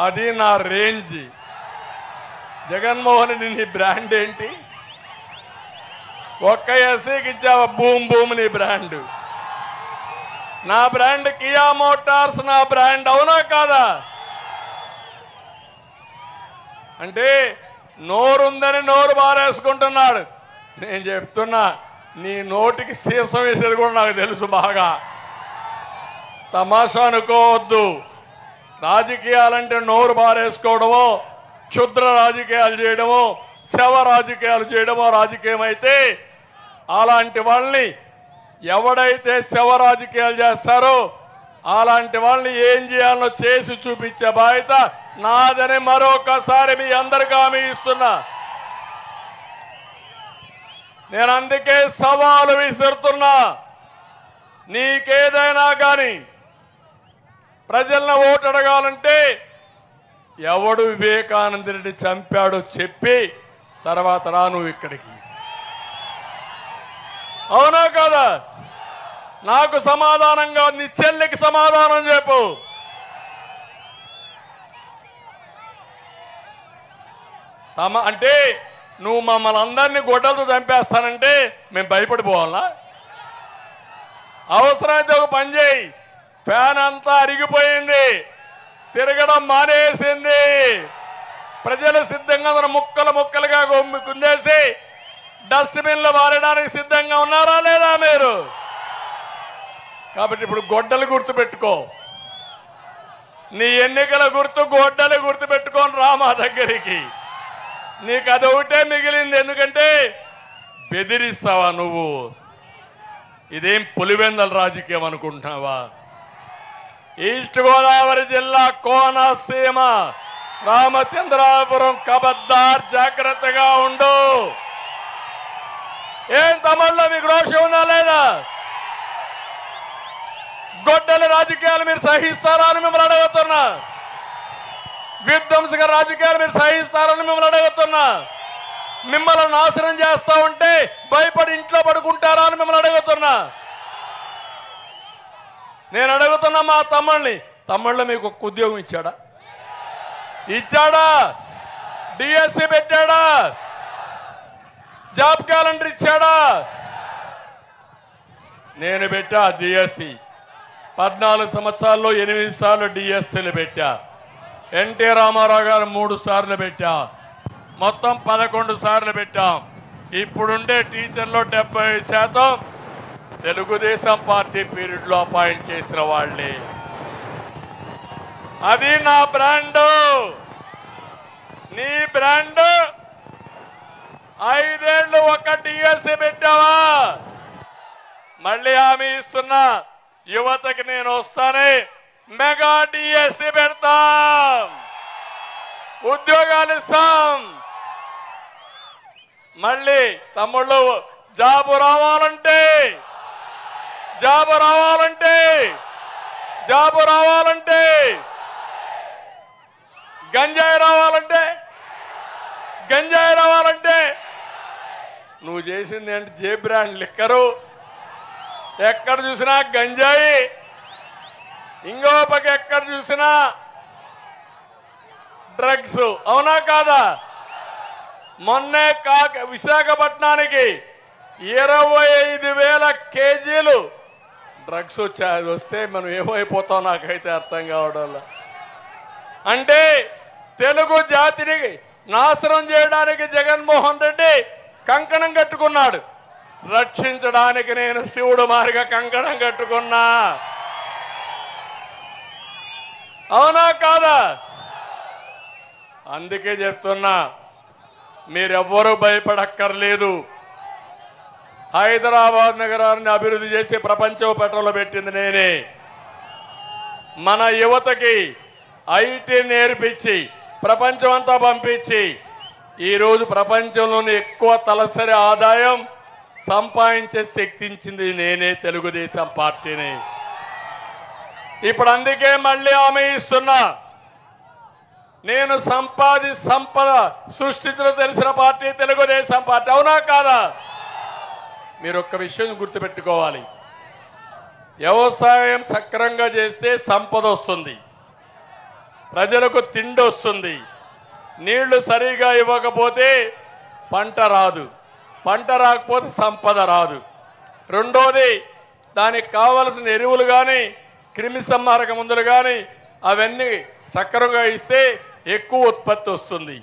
అది నా రేంజ్. జగన్మోహన్ రెడ్డి నీ బ్రాండ్ ఏంటి? ఒక్క ఎస్సీకి ఇచ్చావా భూమ్ భూమి నీ బ్రాండ్. నా బ్రాండ్ కియా మోటార్స్, నా బ్రాండ్. అవునా కాదా? అంటే నోరుందని నోరు బారేసుకుంటున్నాడు. నేను చెప్తున్నా, నీ నోటికి సీసం వేసేది కూడా నాకు తెలుసు బాగా. తమాషా అనుకోవద్దు. రాజకీయాలంటే నోరు బారేసుకోవడమో, క్షుద్ర రాజకీయాలు చేయడమో, శవ రాజకీయాలు చేయడమో రాజకీయం అయితే, అలాంటి వాళ్ళని ఎవడైతే శవ రాజకీయాలు చేస్తారో అలాంటి వాళ్ళని ఏం చేయాలో చేసి చూపించే బాధ్యత నాదని మరొకసారి మీ అందరికీ హామీ ఇస్తున్నా. నేను అందుకే సవాలు విసురుతున్నా. నీకేదైనా కానీ ప్రజలను ఓటు అడగాలంటే ఎవడు వివేకానంద రెడ్డి చంపాడో చెప్పి తర్వాత రా నువ్వు ఇక్కడికి. అవునా కదా? నాకు సమాధానంగా నీ చెల్లికి సమాధానం చెప్పు. అంటే నువ్వు మమ్మల్ని అందరినీ గొడ్డలతో చంపేస్తానంటే మేము భయపడిపోవాలా? అవసరమైతే ఒక పని చేయి, ఫ్యాన్ అంతా అరిగిపోయింది, తిరగడం మానేసింది, ప్రజలు సిద్ధంగా ముక్కలు ముక్కలుగా గుండేసి డస్ట్బిన్లో మారడానికి సిద్ధంగా ఉన్నారా లేదా మీరు? కాబట్టి ఇప్పుడు గొడ్డలు గుర్తుపెట్టుకో. నీ ఎన్నికల గుర్తు గొడ్డలు గుర్తుపెట్టుకొని రా మా దగ్గరికి. నీకు అదొకటే మిగిలింది. ఎందుకంటే బెదిరిస్తావా నువ్వు? ఇదేం పులివెందల రాజకీయం అనుకుంటున్నావా? ఈస్ట్ గోదావరి జిల్లా కోనసీమ రామచంద్రాపురం కబద్దార్, జాగ్రత్తగా ఉండు. ఏం తమిళలో మీకు రోషం ఉందా లేదా? గొడ్డల రాజకీయాలు మీరు సహిస్తారా అని మిమ్మల్ని అడుగుతున్నా. విధ్వంసక రాజకీయాలు మీరు సహిస్తారని మిమ్మల్ని అడుగుతున్నా. మిమ్మల్ని నాశనం చేస్తా ఉంటే భయపడి ఇంట్లో పడుకుంటారా అని మిమ్మల్ని అడుగుతున్నా. నేను అడుగుతున్నా మా తమ్ముళ్ళు మీకు ఒక ఉద్యోగం ఇచ్చాడా? డిఎస్సి పెట్టాడా? జాబ్ క్యాలెండర్ ఇచ్చాడా? నేను పెట్టా డిఎస్సి. 14 సంవత్సరాల్లో 8 సార్లు డిఎస్సీలు పెట్టా. ఎన్టీ రామారావు గారు 3 సార్లు పెట్టా. మొత్తం 11 సార్లు పెట్టాం. ఇప్పుడుండే టీచర్లో 70% తెలుగుదేశం పార్టీ పీరియడ్లో అపాయింట్ చేసిన వాళ్ళే. అది నా బ్రాండ్. నీ బ్రాండ్ 5 ఏళ్ళు ఒక డిఎస్సి పెట్టావా? మళ్ళీ హామీ ఇస్తున్నా, యువతకి నేను వస్తానే మెగా డిఎస్సి పెడతాం, ఉద్యోగాలు ఇస్తాం. మళ్ళీ తమ్ముళ్ళు జాబు రావాలంటే గంజాయి రావాలంటే నువ్వు చేసింది అంటే జే బ్రాండ్ లిక్కరు, ఎక్కడ చూసినా గంజాయి, ఇంకో పక్క ఎక్కడ చూసినా డ్రగ్స్. అవునా కాదా? మొన్నే విశాఖపట్నానికి 25,000 కేజీలు డ్రగ్స్ వచ్చాయి. అది వస్తే మనం ఏమైపోతాం నాకైతే అర్థం కావడం. అంటే తెలుగు జాతిని నాశనం చేయడానికి జగన్మోహన్ రెడ్డి కంకణం కట్టుకున్నాడు. రక్షించడానికి నేను శివుడు మారిగా కంకణం కట్టుకున్నా. అవునా కాదా? అందుకే చెప్తున్నా, మీరెవ్వరూ భయపడక్కర్లేదు. హైదరాబాద్ నగరాన్ని అభివృద్ధి చేసి ప్రపంచం పట్టణంలో పెట్టింది నేనే. మన యువతకి ఐటీ నేర్పించి ప్రపంచం అంతా పంపించి ఈరోజు ప్రపంచంలోని ఎక్కువ తలసరి ఆదాయం సంపాదించే శక్తించింది నేనే, తెలుగుదేశం పార్టీని. ఇప్పుడు అందుకే మళ్ళీ హామీ ఇస్తున్నా, నేను సంపద సృష్టించడం తెలిసిన పార్టీ తెలుగుదేశం పార్టీ. అవునా కాదా? మీరు ఒక్క విషయం గుర్తుపెట్టుకోవాలి. వ్యవసాయం సక్రమంగా చేస్తే సంపద వస్తుంది, ప్రజలకు తిండి వస్తుంది. నీళ్లు సరిగా ఇవ్వకపోతే పంట రాదు, పంట రాకపోతే సంపద రాదు. రెండోది, దానికి కావలసిన ఎరువులు కానీ క్రిమి సంహారక మందులు కానీ అవన్నీ సక్రమంగా ఇస్తే ఎక్కువ ఉత్పత్తి వస్తుంది.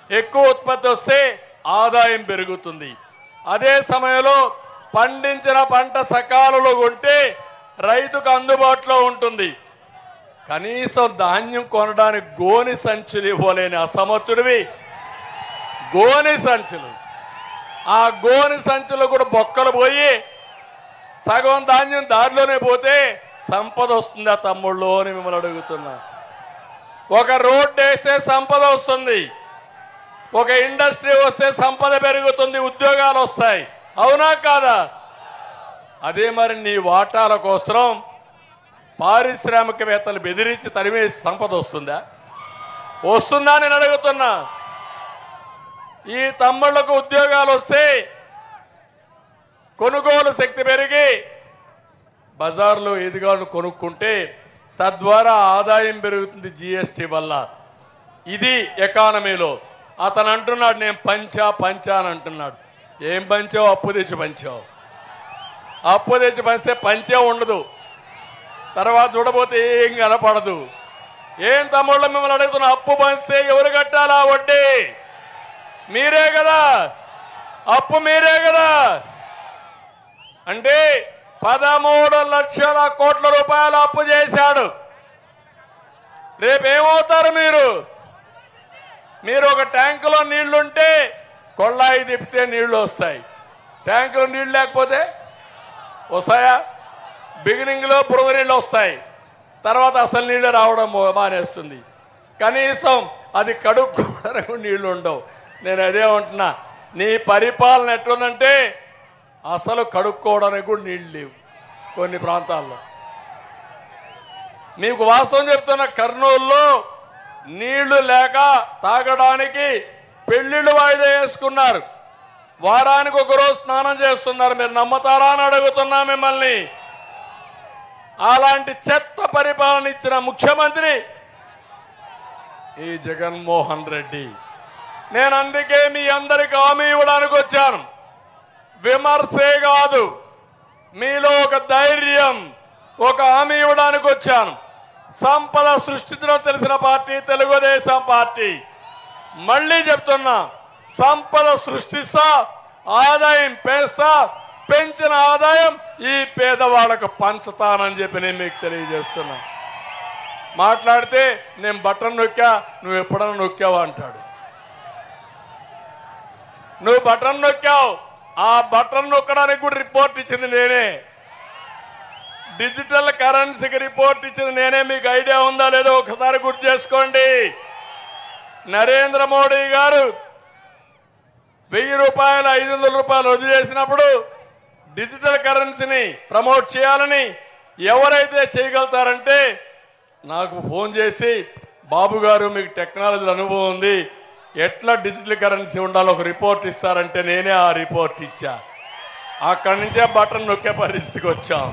ఎక్కువ ఉత్పత్తి వస్తే ఆదాయం పెరుగుతుంది. అదే సమయంలో పండించిన పంట సకాలంలో కొంటే రైతుకు అందుబాటులో ఉంటుంది. కనీసం ధాన్యం కొనడానికి గోని సంచులు ఇవ్వలేని అసమర్థుడివి గోని సంచులు. ఆ గోని సంచులు కూడా బొక్కలు పోయి సగం ధాన్యం దారిలోనే పోతే సంపద వస్తుందా తమ్ముళ్ళు అని మిమ్మల్ని అడుగుతున్నా. ఒక రోడ్డు వేస్తే సంపద వస్తుంది, ఒక ఇండస్ట్రీ వస్తే సంపద పెరుగుతుంది, ఉద్యోగాలు వస్తాయి. అవునా కాదా? అదే మరి నీ వాటాల కోసం పారిశ్రామికవేత్తలు బెదిరించి తరిమే సంపద వస్తుందా? వస్తుందా నేను అడుగుతున్నా. ఈ తమ్ముళ్లకు ఉద్యోగాలు వస్తే కొనుగోలు శక్తి పెరిగి బజార్లో ఎదుగాను కొనుక్కుంటే తద్వారా ఆదాయం పెరుగుతుంది జీఎస్టీ వల్ల. ఇది ఎకానమీలో. అతను అంటున్నాడు నేను పంచా అని అంటున్నాడు. ఏం పంచావు? అప్పు తెచ్చి పంచావు. అప్పు తెచ్చి పంచితే పంచే ఉండదు, తర్వాత చూడబోతే ఏం కనపడదు. ఏం తమ్ముళ్ళు మిమ్మల్ని అడుగుతున్నా, అప్పు పంచితే ఎవరు కట్టాలా వడ్డీ? మీరే కదా, అప్పు మీరే కదా. అంటే 13 లక్షల కోట్ల రూపాయలు అప్పు చేశాడు. రేపేమవుతారు మీరు? మీరు ఒక ట్యాంకులో నీళ్లుంటే కొళ్ళాయి తిప్పితే నీళ్లు వస్తాయి, ట్యాంకులో నీళ్లు లేకపోతే వస్తాయా? బిగినింగ్లో బురద నీళ్ళు వస్తాయి, తర్వాత అసలు నీళ్ళు రావడం మానేస్తుంది. కనీసం అది కడుక్కోవడానికి నీళ్లు ఉండవు. నేను అదే ఉంటున్నా, నీ పరిపాలన ఎట్లుందంటే అసలు కడుక్కోవడానికి కూడా నీళ్ళు లేవు కొన్ని ప్రాంతాల్లో. మీకు వాస్తవం చెప్తున్న, కర్నూలులో నీళ్లు లేక తాగడానికి పెళ్లిళ్ళు వాయిదా వేసుకున్నారు. వారానికి ఒకరోజు స్నానం చేస్తున్నారు. మీరు నమ్మతారా అని అడుగుతున్నా మిమ్మల్ని. అలాంటి చెత్త పరిపాలన ఇచ్చిన ముఖ్యమంత్రి ఈ జగన్మోహన్ రెడ్డి. నేను అందుకే మీ అందరికి హామీ ఇవ్వడానికి వచ్చాను. విమర్శే కాదు, మీలో ఒక ధైర్యం, ఒక హామీ ఇవ్వడానికి వచ్చాను. సంపద సృష్టించడం తెలిసిన పార్టీ తెలుగుదేశం పార్టీ. మళ్ళీ చెప్తున్నా, సంపద సృష్టిస్తా, ఆదాయం పెంచుతా, పెంచిన ఆదాయం ఈ పేదవాళ్ళకు పంచుతానని చెప్పి నేను మీకు తెలియజేస్తున్నా. మాట్లాడితే నేను బటన్ నొక్కా, నువ్వు ఎప్పుడన్నా నొక్కావా అంటాడు. నువ్వు బటన్ నొక్కావు, ఆ బటన్ నొక్కడానికి కూడా రిపోర్ట్ ఇచ్చింది నేనే. డిజిటల్ కరెన్సీకి రిపోర్ట్ ఇచ్చింది నేనే. మీకు ఐడియా ఉందా లేదో ఒకసారి గుర్తు చేసుకోండి. నరేంద్ర మోడీ గారు 1000 రూపాయలు 500 రూపాయలు రద్దు చేసినప్పుడు డిజిటల్ కరెన్సీని ప్రమోట్ చేయాలని ఎవరైతే చేయగలుగుతారంటే నాకు ఫోన్ చేసి, బాబు గారు మీకు టెక్నాలజీ అనుభవం ఉంది, ఎట్లా డిజిటల్ కరెన్సీ ఉండాలో ఒక రిపోర్ట్ ఇస్తారంటే నేనే ఆ రిపోర్ట్ ఇచ్చా. అక్కడి నుంచే బటన్ నొక్కే పరిస్థితికి వచ్చాం.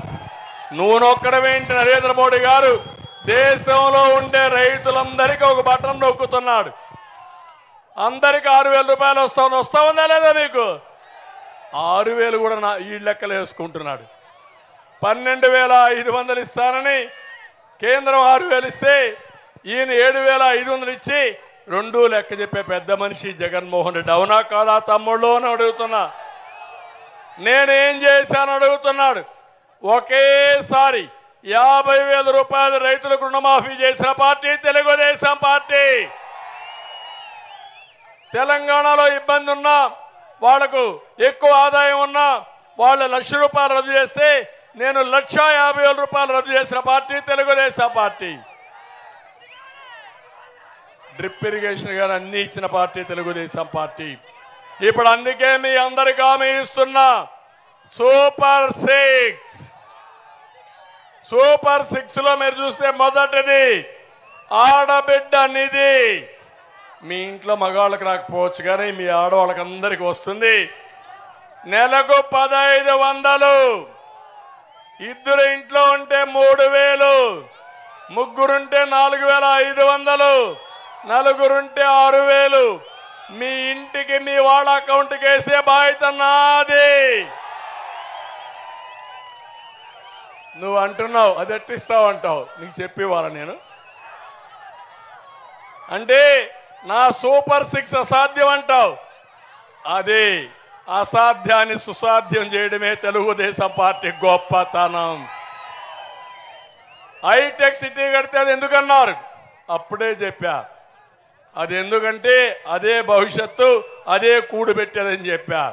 నువ్వు నొక్కడమేంటి? నరేంద్ర మోడీ గారు దేశంలో ఉండే రైతులందరికీ ఒక బటన్ నొక్కుతున్నాడు. అందరికి 6000 రూపాయలు వస్తా ఉందా లేదా మీకు? 6000 కూడా ఈ లెక్కలు వేసుకుంటున్నాడు. 12,500 ఇస్తానని కేంద్రం 6000 ఇస్తే ఈయన 7,500 ఇచ్చి రెండు లెక్క చెప్పే పెద్ద మనిషి జగన్మోహన్ రెడ్డి. అవునా కాదా తమ్ముళ్ళు అని అడుగుతున్నా. నేనేం చేశాను అడుగుతున్నాడు. ఒకేసారి 50,000 రూపాయలు రైతులకు రుణమాఫీ చేసిన పార్టీ తెలుగుదేశం పార్టీ. తెలంగాణలో ఇబ్బంది ఉన్నా, వాళ్లకు ఎక్కువ ఆదాయం ఉన్నా వాళ్ళు 1,00,000 రూపాయలు రద్దు చేస్తే నేను 1,50,000 రూపాయలు రద్దు చేసిన party Telugu Desam party. Drip irrigation గారు అన్ని ఇచ్చిన పార్టీ తెలుగుదేశం పార్టీ. ఇప్పుడు అందుకే మీ అందరికీ హామీ ఇస్తున్నా, సూపర్ 6 లో మీరు చూస్తే మొదటిది ఆడబిడ్డ నిధి. మీ ఇంట్లో మగవాళ్ళకి రాకపోవచ్చు కానీ మీ ఆడవాళ్ళకి అందరికీ వస్తుంది. నెలకు 1500, ఇద్దరు ఇంట్లో ఉంటే 3000, ముగ్గురుంటే 4500, నలుగురుంటే 6000 మీ ఇంటికి మీ వాళ్ళ అకౌంట్కి వేసే బాధ్యత నాది. నువ్వు అంటున్నావు అది ఎట్టిస్తావు అంటావు, నీకు చెప్పేవాళ్ళ నేను. అంటే నా సూపర్ 6 అసాధ్యం అంటావు. అది అసాధ్యాన్ని సుసాధ్యం చేయడమే తెలుగుదేశం పార్టీ గొప్పతనం. హైటెక్ సిటీ కడితే అది ఎందుకన్నారు, అప్పుడే చెప్పా. అది ఎందుకంటే అదే భవిష్యత్తు, అదే కూడుబెట్టేదని చెప్పా.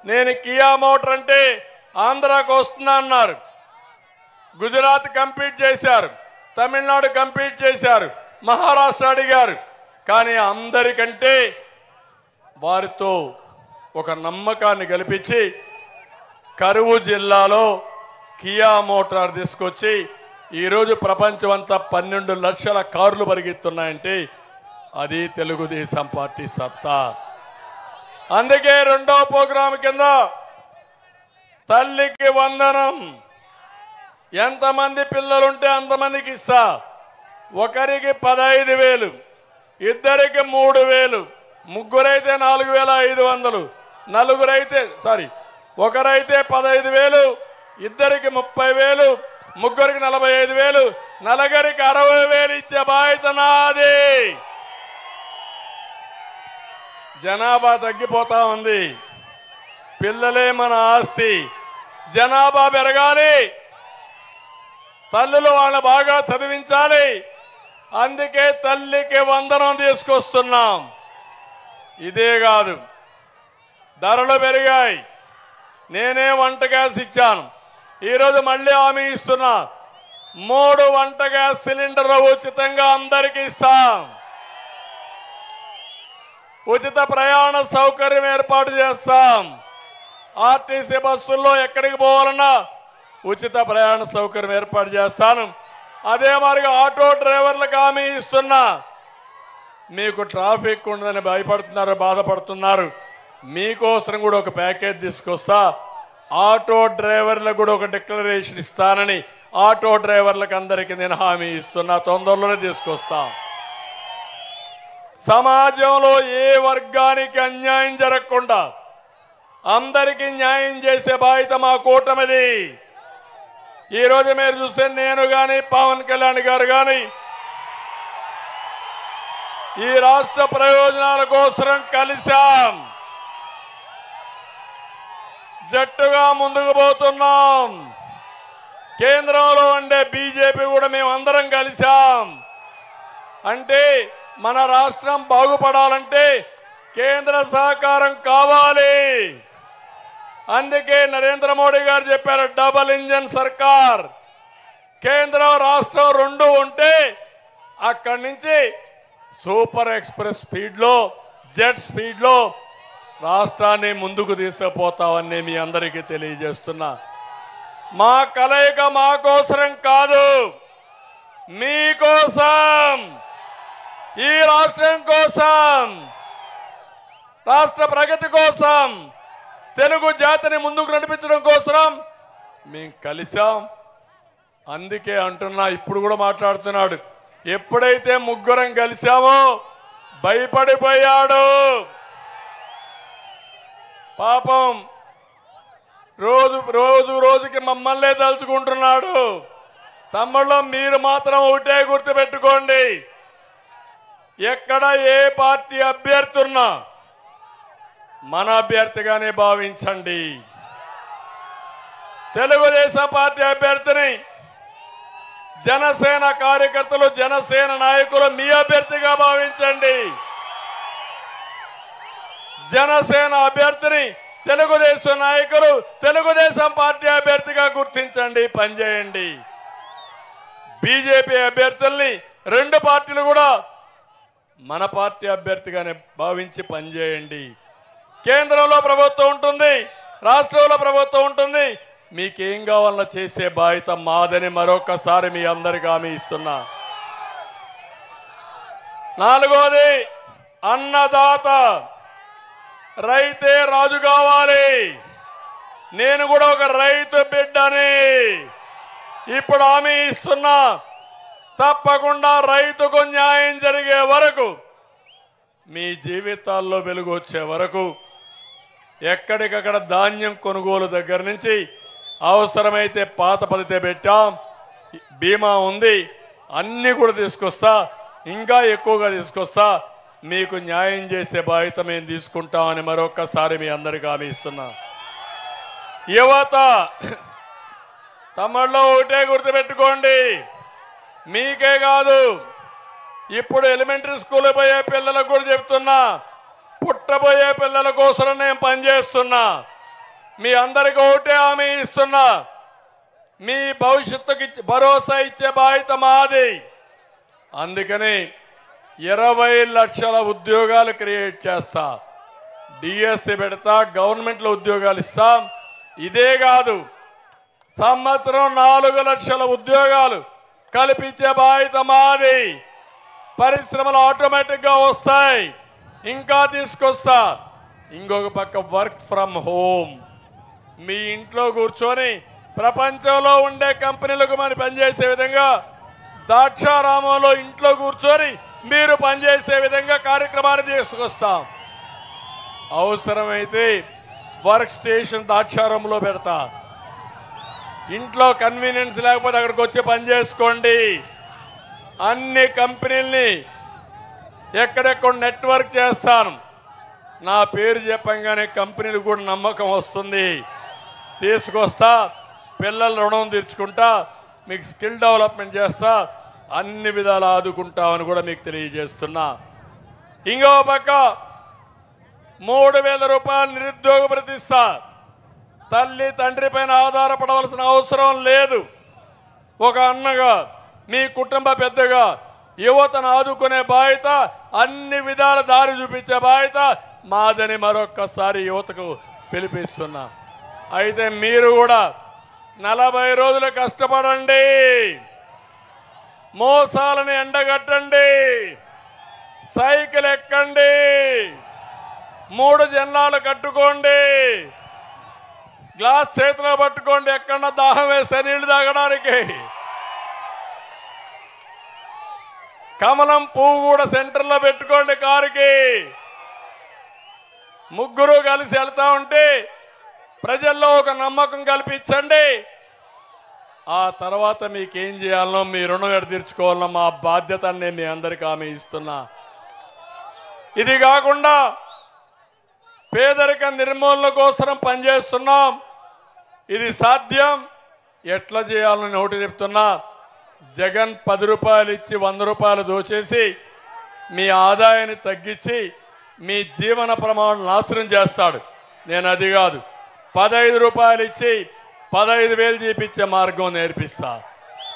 నేను కియా మోటార్ అంటే ఆంధ్రాకు వస్తున్నా అన్నారు. గుజరాత్ కంప్లీట్ చేశారు, తమిళనాడు కంప్లీట్ చేశారు, మహారాష్ట్ర అడిగారు. కానీ అందరికంటే వారితో ఒక నమ్మకాన్ని కల్పించి కరువు జిల్లాలో కియా మోటార్ తీసుకొచ్చి ఈరోజు ప్రపంచం అంతా 12 లక్షల కార్లు పరిగెత్తున్నాయంటే అది తెలుగుదేశం పార్టీ సత్తా. అందుకే రెండో ప్రోగ్రాం కింద తల్లికి వందనం, ఎంతమంది పిల్లలుంటే అంతమందికి ఇస్తా. ఒకరికి 15,000, ఇద్దరికి 3,000, ముగ్గురైతే 4,500, నలుగురైతే ఒకరైతే 15,000, ఇద్దరికి 30,000, ముగ్గురికి 45,000, నలుగురికి 60,000 ఇచ్చే బాధ్యత నాది. జనాభా తగ్గిపోతా ఉంది, పిల్లలే మన ఆస్తి. జనాభా పెరగాలి, తల్లులు వాళ్ళని బాగా చదివించాలి. అందుకే తల్లికి వందనం తీసుకొస్తున్నాం. ఇదే కాదు, ధరలు పెరిగాయి. నేనే వంట గ్యాస్ ఇచ్చాను, ఈరోజు మళ్ళీ హామీ ఇస్తున్నా. 3 వంట గ్యాస్ సిలిండర్లు ఉచితంగా అందరికీ ఇస్తాం. ఉచిత ప్రయాణ సౌకర్యం ఏర్పాటు చేస్తాం. ఆర్టీసీ బస్సుల్లో ఎక్కడికి పోవాలన్నా ఉచిత ప్రయాణ సౌకర్యం ఏర్పాటు చేస్తాను. అదే మరిగా ఆటో డ్రైవర్లకు హామీ ఇస్తున్నా. మీకు ట్రాఫిక్ ఉండదని భయపడుతున్నారు, బాధపడుతున్నారు, మీకోసం కూడా ఒక ప్యాకేజ్ తీసుకొస్తా. ఆటో డ్రైవర్లకు కూడా ఒక డిక్లరేషన్ ఇస్తానని ఆటో డ్రైవర్లకు అందరికీ నేను హామీ ఇస్తున్నా. తొందరలోనే తీసుకొస్తా. సమాజంలో ఏ వర్గానికి అన్యాయం జరగకుండా అందరికీ న్యాయం చేసే బాధ్యత మా కూటమిది. ఈరోజు మీరు చూస్తే నేను కానీ పవన్ కళ్యాణ్ గారు కానీ ఈ రాష్ట్ర ప్రయోజనాల కోసం కలిశాం, జట్టుగా ముందుకు పోతున్నాం. కేంద్రంలో ఉండే బీజేపీ కూడా మేము అందరం కలిశాం. అంటే మన రాష్ట్రం బాగుపడాలంటే కేంద్ర సహకారం కావాలి. అందుకే నరేంద్ర మోడీ గారు చెప్పారు, డబుల్ ఇంజన్ సర్కార్. కేంద్రం రాష్ట్రం రెండు ఉంటే అక్కడి నుంచి సూపర్ ఎక్స్ప్రెస్ స్పీడ్లో, జెట్ స్పీడ్లో రాష్ట్రాన్ని ముందుకు తీసుకుపోతామని మీ అందరికీ తెలియజేస్తున్నా. మా కలయిక మా కోసరం కాదు, మీకోసం, ఈ రాష్ట్రం కోసం, రాష్ట్ర ప్రగతి కోసం, తెలుగు జాతిని ముందుకు నడిపించడం కోసం మేము కలిసాం. అందుకే అంటున్నా, ఇప్పుడు కూడా మాట్లాడుతున్నాడు, ఎప్పుడైతే ముగ్గురం కలిసామో భయపడిపోయాడు. పాపం రోజుకి మమ్మల్నే తలుచుకుంటున్నాడు. తమ్ముళ్ళు మీరు మాత్రం ఒకటే గుర్తుపెట్టుకోండి, ఎక్కడ ఏ పార్టీ అభ్యర్థి ఉన్నా మన అభ్యర్థిగానే భావించండి. తెలుగుదేశం పార్టీ అభ్యర్థిని జనసేన కార్యకర్తలు, జనసేన నాయకులు మీ అభ్యర్థిగా భావించండి. జనసేన అభ్యర్థిని తెలుగుదేశం నాయకులు తెలుగుదేశం పార్టీ అభ్యర్థిగా గుర్తించండి, పనిచేయండి. బీజేపీ అభ్యర్థుల్ని రెండు పార్టీలు కూడా మన పార్టీ అభ్యర్థిగానే భావించి పనిచేయండి. కేంద్రంలో ప్రభుత్వం ఉంటుంది, రాష్ట్రంలో ప్రభుత్వం ఉంటుంది, మీకేం కావాలన్నా చేసే బాధ్యత మాదని మరొకసారి మీ అందరికీ హామీ ఇస్తున్నా. నాలుగోది, అన్నదాత, రైతే రాజు కావాలి. నేను కూడా ఒక రైతు బిడ్డని ఇప్పుడు హామీ ఇస్తున్నా. తప్పకుండా రైతుకు న్యాయం జరిగే వరకు, మీ జీవితాల్లో వెలుగు వచ్చే వరకు ఎక్కడికక్కడ ధాన్యం కొనుగోలు దగ్గర నుంచి అవసరమైతే పాత పద్ధతి పెట్టాం, బీమా ఉంది, అన్ని కూడా తీసుకొస్తా, ఇంకా ఎక్కువగా తీసుకొస్తా. మీకు న్యాయం చేసే బాధ్యత మేము తీసుకుంటామని మరొక్కసారి మీ అందరికీ హామీ ఇస్తున్నా. యువత తమలో ఒకటే గుర్తుపెట్టుకోండి, మీకే కాదు, ఇప్పుడు ఎలిమెంటరీ స్కూల్ పోయే పిల్లలకు కూడా చెప్తున్నా, పుట్టబోయే పిల్లల కోసం నేను పనిచేస్తున్నా. మీ అందరికీ ఒకటే హామీ ఇస్తున్నా, మీ భవిష్యత్తుకి భరోసా ఇచ్చే బాధ్యత మాది. అందుకని 20 లక్షల ఉద్యోగాలు క్రియేట్ చేస్తా, డిఎస్సి పెడతా, గవర్నమెంట్లో ఉద్యోగాలు ఇస్తాం. ఇదే కాదు, సంవత్సరం 4 లక్షల ఉద్యోగాలు కల్పించే బాధ్యత మాది. పరిశ్రమలు ఆటోమేటిక్గా వస్తాయి, ఇంకా తీసుకొస్తా. ఇంకొక పక్క వర్క్ ఫ్రమ్ హోమ్, మీ ఇంట్లో కూర్చొని ప్రపంచంలో ఉండే కంపెనీలకు మనం పనిచేసే విధంగా, ద్రాక్షారామంలో ఇంట్లో కూర్చొని మీరు పనిచేసే విధంగా కార్యక్రమాన్ని తీసుకొస్తాం. అవసరమైతే వర్క్ స్టేషన్ ద్రాక్షారామంలో పెడతా. ఇంట్లో కన్వీనియన్స్ లేకపోతే అక్కడికి వచ్చి పని చేసుకోండి. అన్ని కంపెనీల్ని ఎక్కడెక్కడ నెట్వర్క్ చేస్తాను. నా పేరు చెప్పంగానే కంపెనీలు కూడా నమ్మకం వస్తుంది. తీసుకొస్తా, పిల్లల రుణం తీర్చుకుంటా, మీకు స్కిల్ డెవలప్మెంట్ చేస్తా, అన్ని విధాలు ఆదుకుంటామని కూడా మీకు తెలియజేస్తున్నా. ఇంకో పక్క 3000 రూపాయలు నిరుద్యోగ ప్రతిస్తా. తల్లి తండ్రి పైన ఆధారపడవలసిన అవసరం లేదు. ఒక అన్నగా, మీ కుటుంబ పెద్దగా యువతను ఆదుకునే బాధ్యత, అన్ని విధాల దారి చూపించే బాధ్యత మాదని మరొక్కసారి యువతకు పిలిపిస్తున్నా. అయితే మీరు కూడా 40 రోజులు కష్టపడండి, మోసాలను ఎండగట్టండి, సైకిల్ ఎక్కండి, 3 జెండాలు కట్టుకోండి, గ్లాస్ చేతిలో పట్టుకోండి, ఎక్కడన్నా దాహం వేస్తే నీళ్లు తాగడానికి. కమలం పువ్వు కూడా సెంటర్లో పెట్టుకోండి కారుకి. ముగ్గురు కలిసి వెళ్తా ఉంటే ప్రజల్లో ఒక నమ్మకం కల్పించండి. ఆ తర్వాత మీకేం చేయాలనో, మీ రుణం ఎడ తీర్చుకోవాలనో మా బాధ్యతని మీ అందరికీ హామీ ఇస్తున్నా. ఇది కాకుండా పేదరిక నిర్మూలన కోసం పనిచేస్తున్నాం. ఇది సాధ్యం. ఎట్లా చేయాలని ఒకటి చెప్తున్నా, జగన్ 10 రూపాయలు ఇచ్చి 100 రూపాయలు దోచేసి మీ ఆదాయాన్ని తగ్గించి మీ జీవన ప్రమాణం నాశనం చేస్తాడు. నేను అది కాదు, 15 రూపాయలు ఇచ్చి 15,000 చూపించే మార్గం నేర్పిస్తా.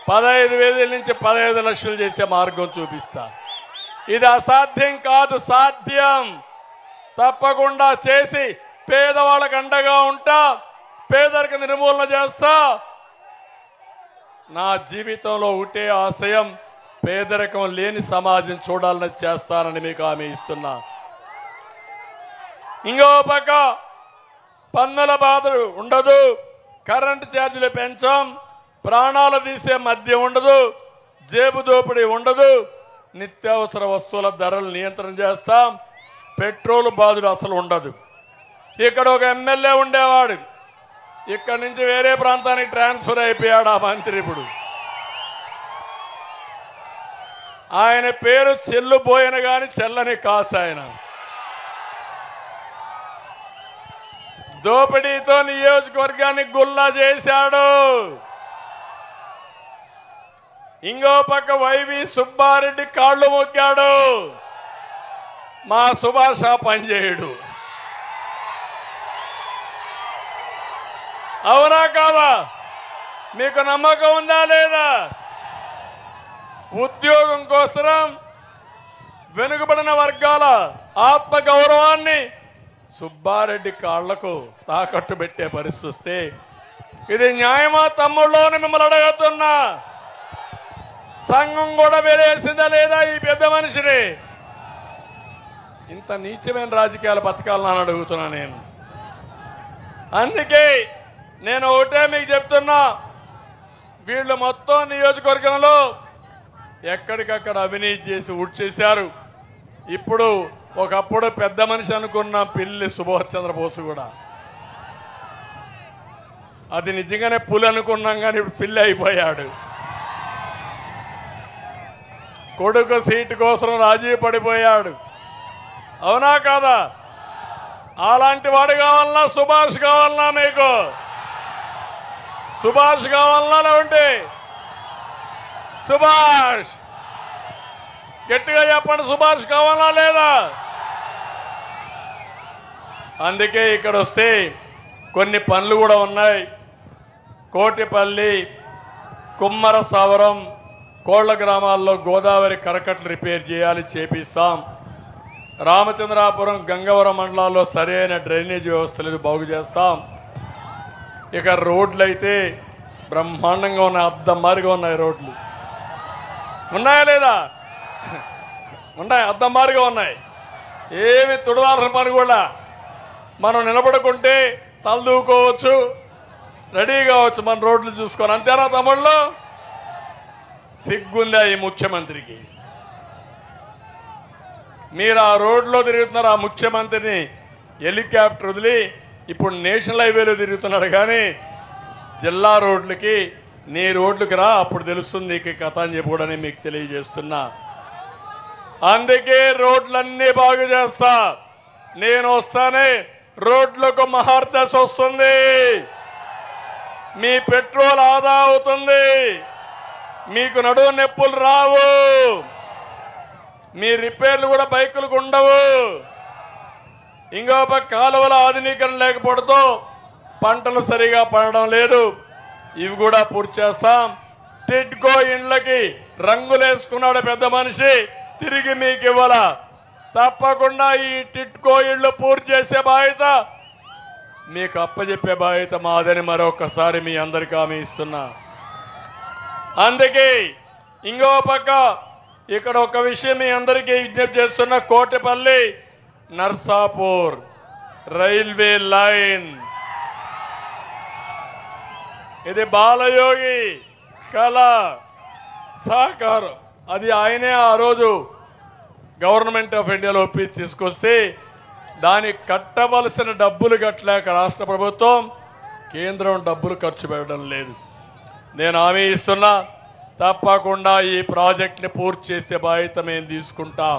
15,000 నుంచి 15 లక్షలు చేసే మార్గం చూపిస్తా. ఇది అసాధ్యం కాదు, సాధ్యం. తప్పకుండా చేసి పేదవాళ్ళకు అండగా ఉంటా, పేదరిక నిర్మూలన చేస్తా. నా జీవితంలో ఒకటే ఆశయం, పేదరికం లేని సమాజం చూడాలని చేస్తానని మీకు హామీ ఇస్తున్నా. ఇంకో పక్క పన్నుల బాధ ఉండదు, కరెంటు ఛార్జీలు పెంచాం, ప్రాణాలు తీసే మద్యం ఉండదు, జేబు దోపిడీ ఉండదు, నిత్యావసర వస్తువుల ధరలు నియంత్రణ చేస్తాం, పెట్రోల్ బాధలు అసలు ఉండదు. ఇక్కడ ఒక ఎమ్మెల్యే ఉండేవాడు, ఇక్కడ నుంచి వేరే ప్రాంతానికి ట్రాన్స్ఫర్ అయిపోయాడు ఆ మంత్రి. ఇప్పుడు ఆయన పేరు చెల్లుబోయన గాని చెల్లని కాసు. ఆయన దోపిడీతో నియోజకవర్గాన్ని గుల్లా చేశాడు. ఇంకో పక్క వైవి సుబ్బారెడ్డి కాళ్ళు మొక్కాడు, మా సుభాష పనిచేయడు. అవునా కాదా? మీకు నమ్మకం ఉందా లేదా? ఉద్యోగం కోసం వెనుకబడిన వర్గాల ఆత్మ గౌరవాన్ని సుబ్బారెడ్డి కాళ్లకు తాకట్టు పెట్టే పరిస్థితి వస్తే ఇది న్యాయమా తమ్ముళ్ళని మిమ్మల్ని అడగతున్నా. సంఘం కూడా వేరేసిందా లేదా ఈ పెద్ద మనిషిని? ఇంత నీచమైన రాజకీయాలు బతకాలని అడుగుతున్నా నేను. అందుకే నేను ఒకటే మీకు చెప్తున్నా, వీళ్ళు మొత్తం నియోజకవర్గంలో ఎక్కడికక్కడ అవినీతి చేసి ఊడ్చేశారు. ఇప్పుడు ఒకప్పుడు పెద్ద మనిషి అనుకున్న పిల్లి సుభాష్ చంద్రబోస్ కూడా అది నిజంగానే పులి అనుకున్నాం, కానీ ఇప్పుడు పిల్లి అయిపోయాడు. కొడుకు సీటు కోసం రాజీ పడిపోయాడు. అవునా కాదా? అలాంటి వాడు కావాలన్నా సుభాష్ కావాలన్నా? మీకు సుభాష్ కావాలన్నా? లేవంటే సుభాష్ గట్టిగా చెప్పండి, సుభాష్ కావాలా లేదా? అందుకే ఇక్కడ వస్తే కొన్ని పనులు కూడా ఉన్నాయి. కోటిపల్లి, కుమ్మర సావరం, కోళ్ల గ్రామాల్లో గోదావరి కరకట్లు రిపేర్ చేయాలి, చేపిస్తాం. రామచంద్రాపురం, గంగవరం మండలాల్లో సరైన డ్రైనేజ్ వ్యవస్థ లేదు, బాగు చేస్తాం. ఇక రోడ్లు అయితే బ్రహ్మాండంగా ఉన్నాయి, అద్దం మారిగా ఉన్నాయి. రోడ్లు ఉన్నాయా లేదా? ఉన్నాయి, అద్దం మారిగా ఉన్నాయి. ఏమి తుడవాల్సిన పని కూడా, మనం నిలబడుకుంటే తలదూకోవచ్చు, రెడీ కావచ్చు మన రోడ్లు చూసుకొని. అంతేనా తమ్ముళ్ళు? సిగ్గుందా ఈ ముఖ్యమంత్రికి? మీరు ఆ రోడ్లో తిరుగుతున్నారు, ఆ ముఖ్యమంత్రిని హెలికాప్టర్ వదిలి ఇప్పుడు నేషనల్ హైవేలో తిరుగుతున్నాడు. కానీ జిల్లా రోడ్లకి, నీ రోడ్లకి రా, అప్పుడు తెలుస్తుంది నీకు కథ అని చెప్పుకోవడానికి మీకు తెలియజేస్తున్నా. అందుకే రోడ్లన్నీ బాగు చేస్తా. నేను వస్తానే రోడ్లకు మహర్దశ వస్తుంది, మీ పెట్రోల్ ఆదా అవుతుంది, మీకు నడువు నొప్పులు రావు, మీ రిపేర్లు కూడా బైకులకు ఉండవు. ఇంకో పక్క కాలువల ఆధునీకరణ లేకపోవడంతో పంటలు సరిగా పండడం లేదు, ఇవి కూడా పూర్తి చేస్తాం. టిడ్కో ఇండ్లకి రంగులేసుకున్నాడు పెద్ద మనిషి, తిరిగి మీకు ఇవ్వాల. తప్పకుండా ఈ టిడ్కో ఇళ్లు పూర్తి చేసే బాధ్యత, మీకు అప్పచెప్పే బాధ్యత మాదని మరొకసారి మీ అందరికీ హామీ ఇస్తున్నా. అందుకే ఇంకో పక్క ఇక్కడ ఒక విషయం మీ అందరికీ విజ్ఞప్తి చేస్తున్న, కోటిపల్లి నర్సాపూర్ రైల్వే లైన్, ఇది బాలయోగి కళ సహకారం. అది ఆయనే ఆ రోజు గవర్నమెంట్ ఆఫ్ ఇండియాలో ఒప్పి తీసుకొస్తే దానికి కట్టవలసిన డబ్బులు కట్టలేక రాష్ట్ర ప్రభుత్వం, కేంద్రం డబ్బులు ఖర్చు పెట్టడం లేదు. నేను హామీ ఇస్తున్నా, తప్పకుండా ఈ ప్రాజెక్ట్ని పూర్తి చేసే బాధ్యత మేము తీసుకుంటాం.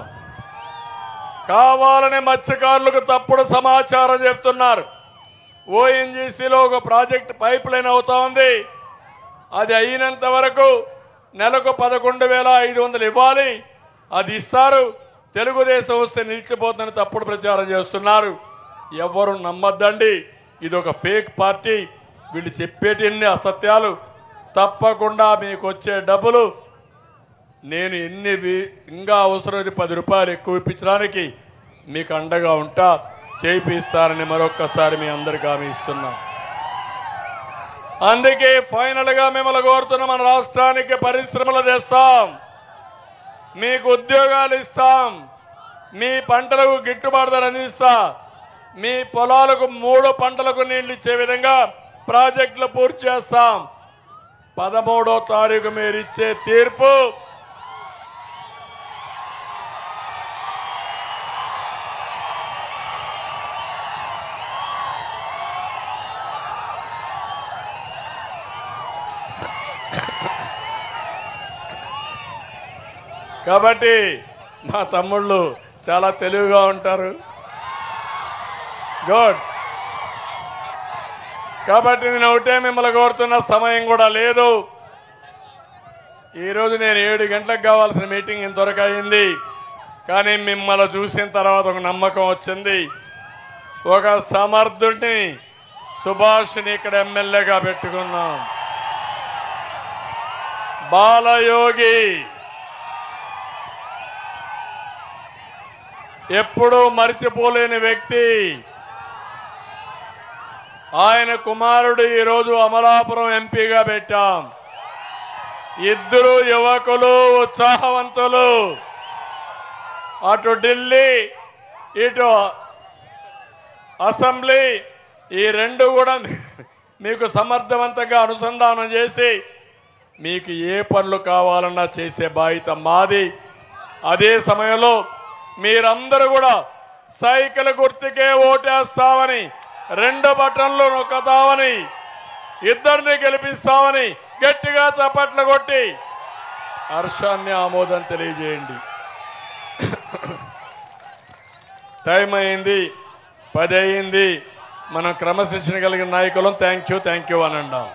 కావాలని మత్స్యకారులకు తప్పుడు సమాచారం చెప్తున్నారు. ఓఎన్జీసీలో ఒక ప్రాజెక్ట్ పైప్ లైన్ అవుతా ఉంది, అది అయినంత వరకు నెలకు 11,500 ఇవ్వాలి, అది ఇస్తారు, తెలుగుదేశం వస్తే నిలిచిపోతుందని తప్పుడు ప్రచారం చేస్తున్నారు. ఎవరు నమ్మద్దండి, ఇది ఒక ఫేక్ పార్టీ, వీళ్ళు చెప్పేటిన్ని అసత్యాలు. తప్పకుండా మీకు వచ్చే డబ్బులు నేను ఇంకా అవసరమైతే 10 రూపాయలు ఎక్కువ ఇప్పించడానికి మీకు అండగా ఉంటా, చేయిస్తారని మరొక్కసారి మీ అందరికీ హామీ ఇస్తున్నా. అందుకే ఫైనల్గా మిమ్మల్ని కోరుతున్న, మన రాష్ట్రానికి పరిశ్రమలు తెస్తాం, మీకు ఉద్యోగాలు ఇస్తాం, మీ పంటలకు గిట్టుబాటు ధర అందిస్తా, మీ పొలాలకు 3 పంటలకు నీళ్లు ఇచ్చే విధంగా ప్రాజెక్టులు పూర్తి చేస్తాం. 13వ తారీఖు మీరు ఇచ్చే తీర్పు కాబట్టి మా తమ్ముళ్ళు చాలా తెలివిగా ఉంటారు. గుడ్. కాబట్టి నేను ఒకటే మిమ్మల్ని కోరుతున్న, సమయం కూడా లేదు. ఈరోజు నేను 7 గంటలకు కావాల్సిన మీటింగ్ ఇంతవరకు అయింది, కానీ మిమ్మల్ని చూసిన తర్వాత ఒక నమ్మకం వచ్చింది. ఒక సమర్థుడిని, సుభాష్ని ఇక్కడ ఎమ్మెల్యేగా పెట్టుకున్నాం. బాలయోగి ఎప్పుడూ మరిచిపోలేని వ్యక్తి. ఆయన కుమారుడు ఈరోజు అమలాపురం ఎంపీగా పెట్టాం. ఇద్దరు యువకులు, ఉత్సాహవంతులు. అటు ఢిల్లీ, ఇటు అసెంబ్లీ, ఈ రెండు కూడా మీకు సమర్థవంతంగా అనుసంధానం చేసి మీకు ఏ పనులు కావాలన్నా చేసే బాధ్యత మాది. అదే సమయంలో మీరందరూ కూడా సైకిల్ గుర్తుకే ఓటేస్తామని, 2 బటన్లు నొక్కుతామని, ఇద్దరిని గెలిపిస్తామని గట్టిగా చప్పట్లు కొట్టి హర్షాన్ని ఆమోదం తెలియజేయండి. టైం అయింది, 10 అయింది. మనం క్రమశిక్షణ కలిగిన నాయకులం. థ్యాంక్ యూ అని అంటాం.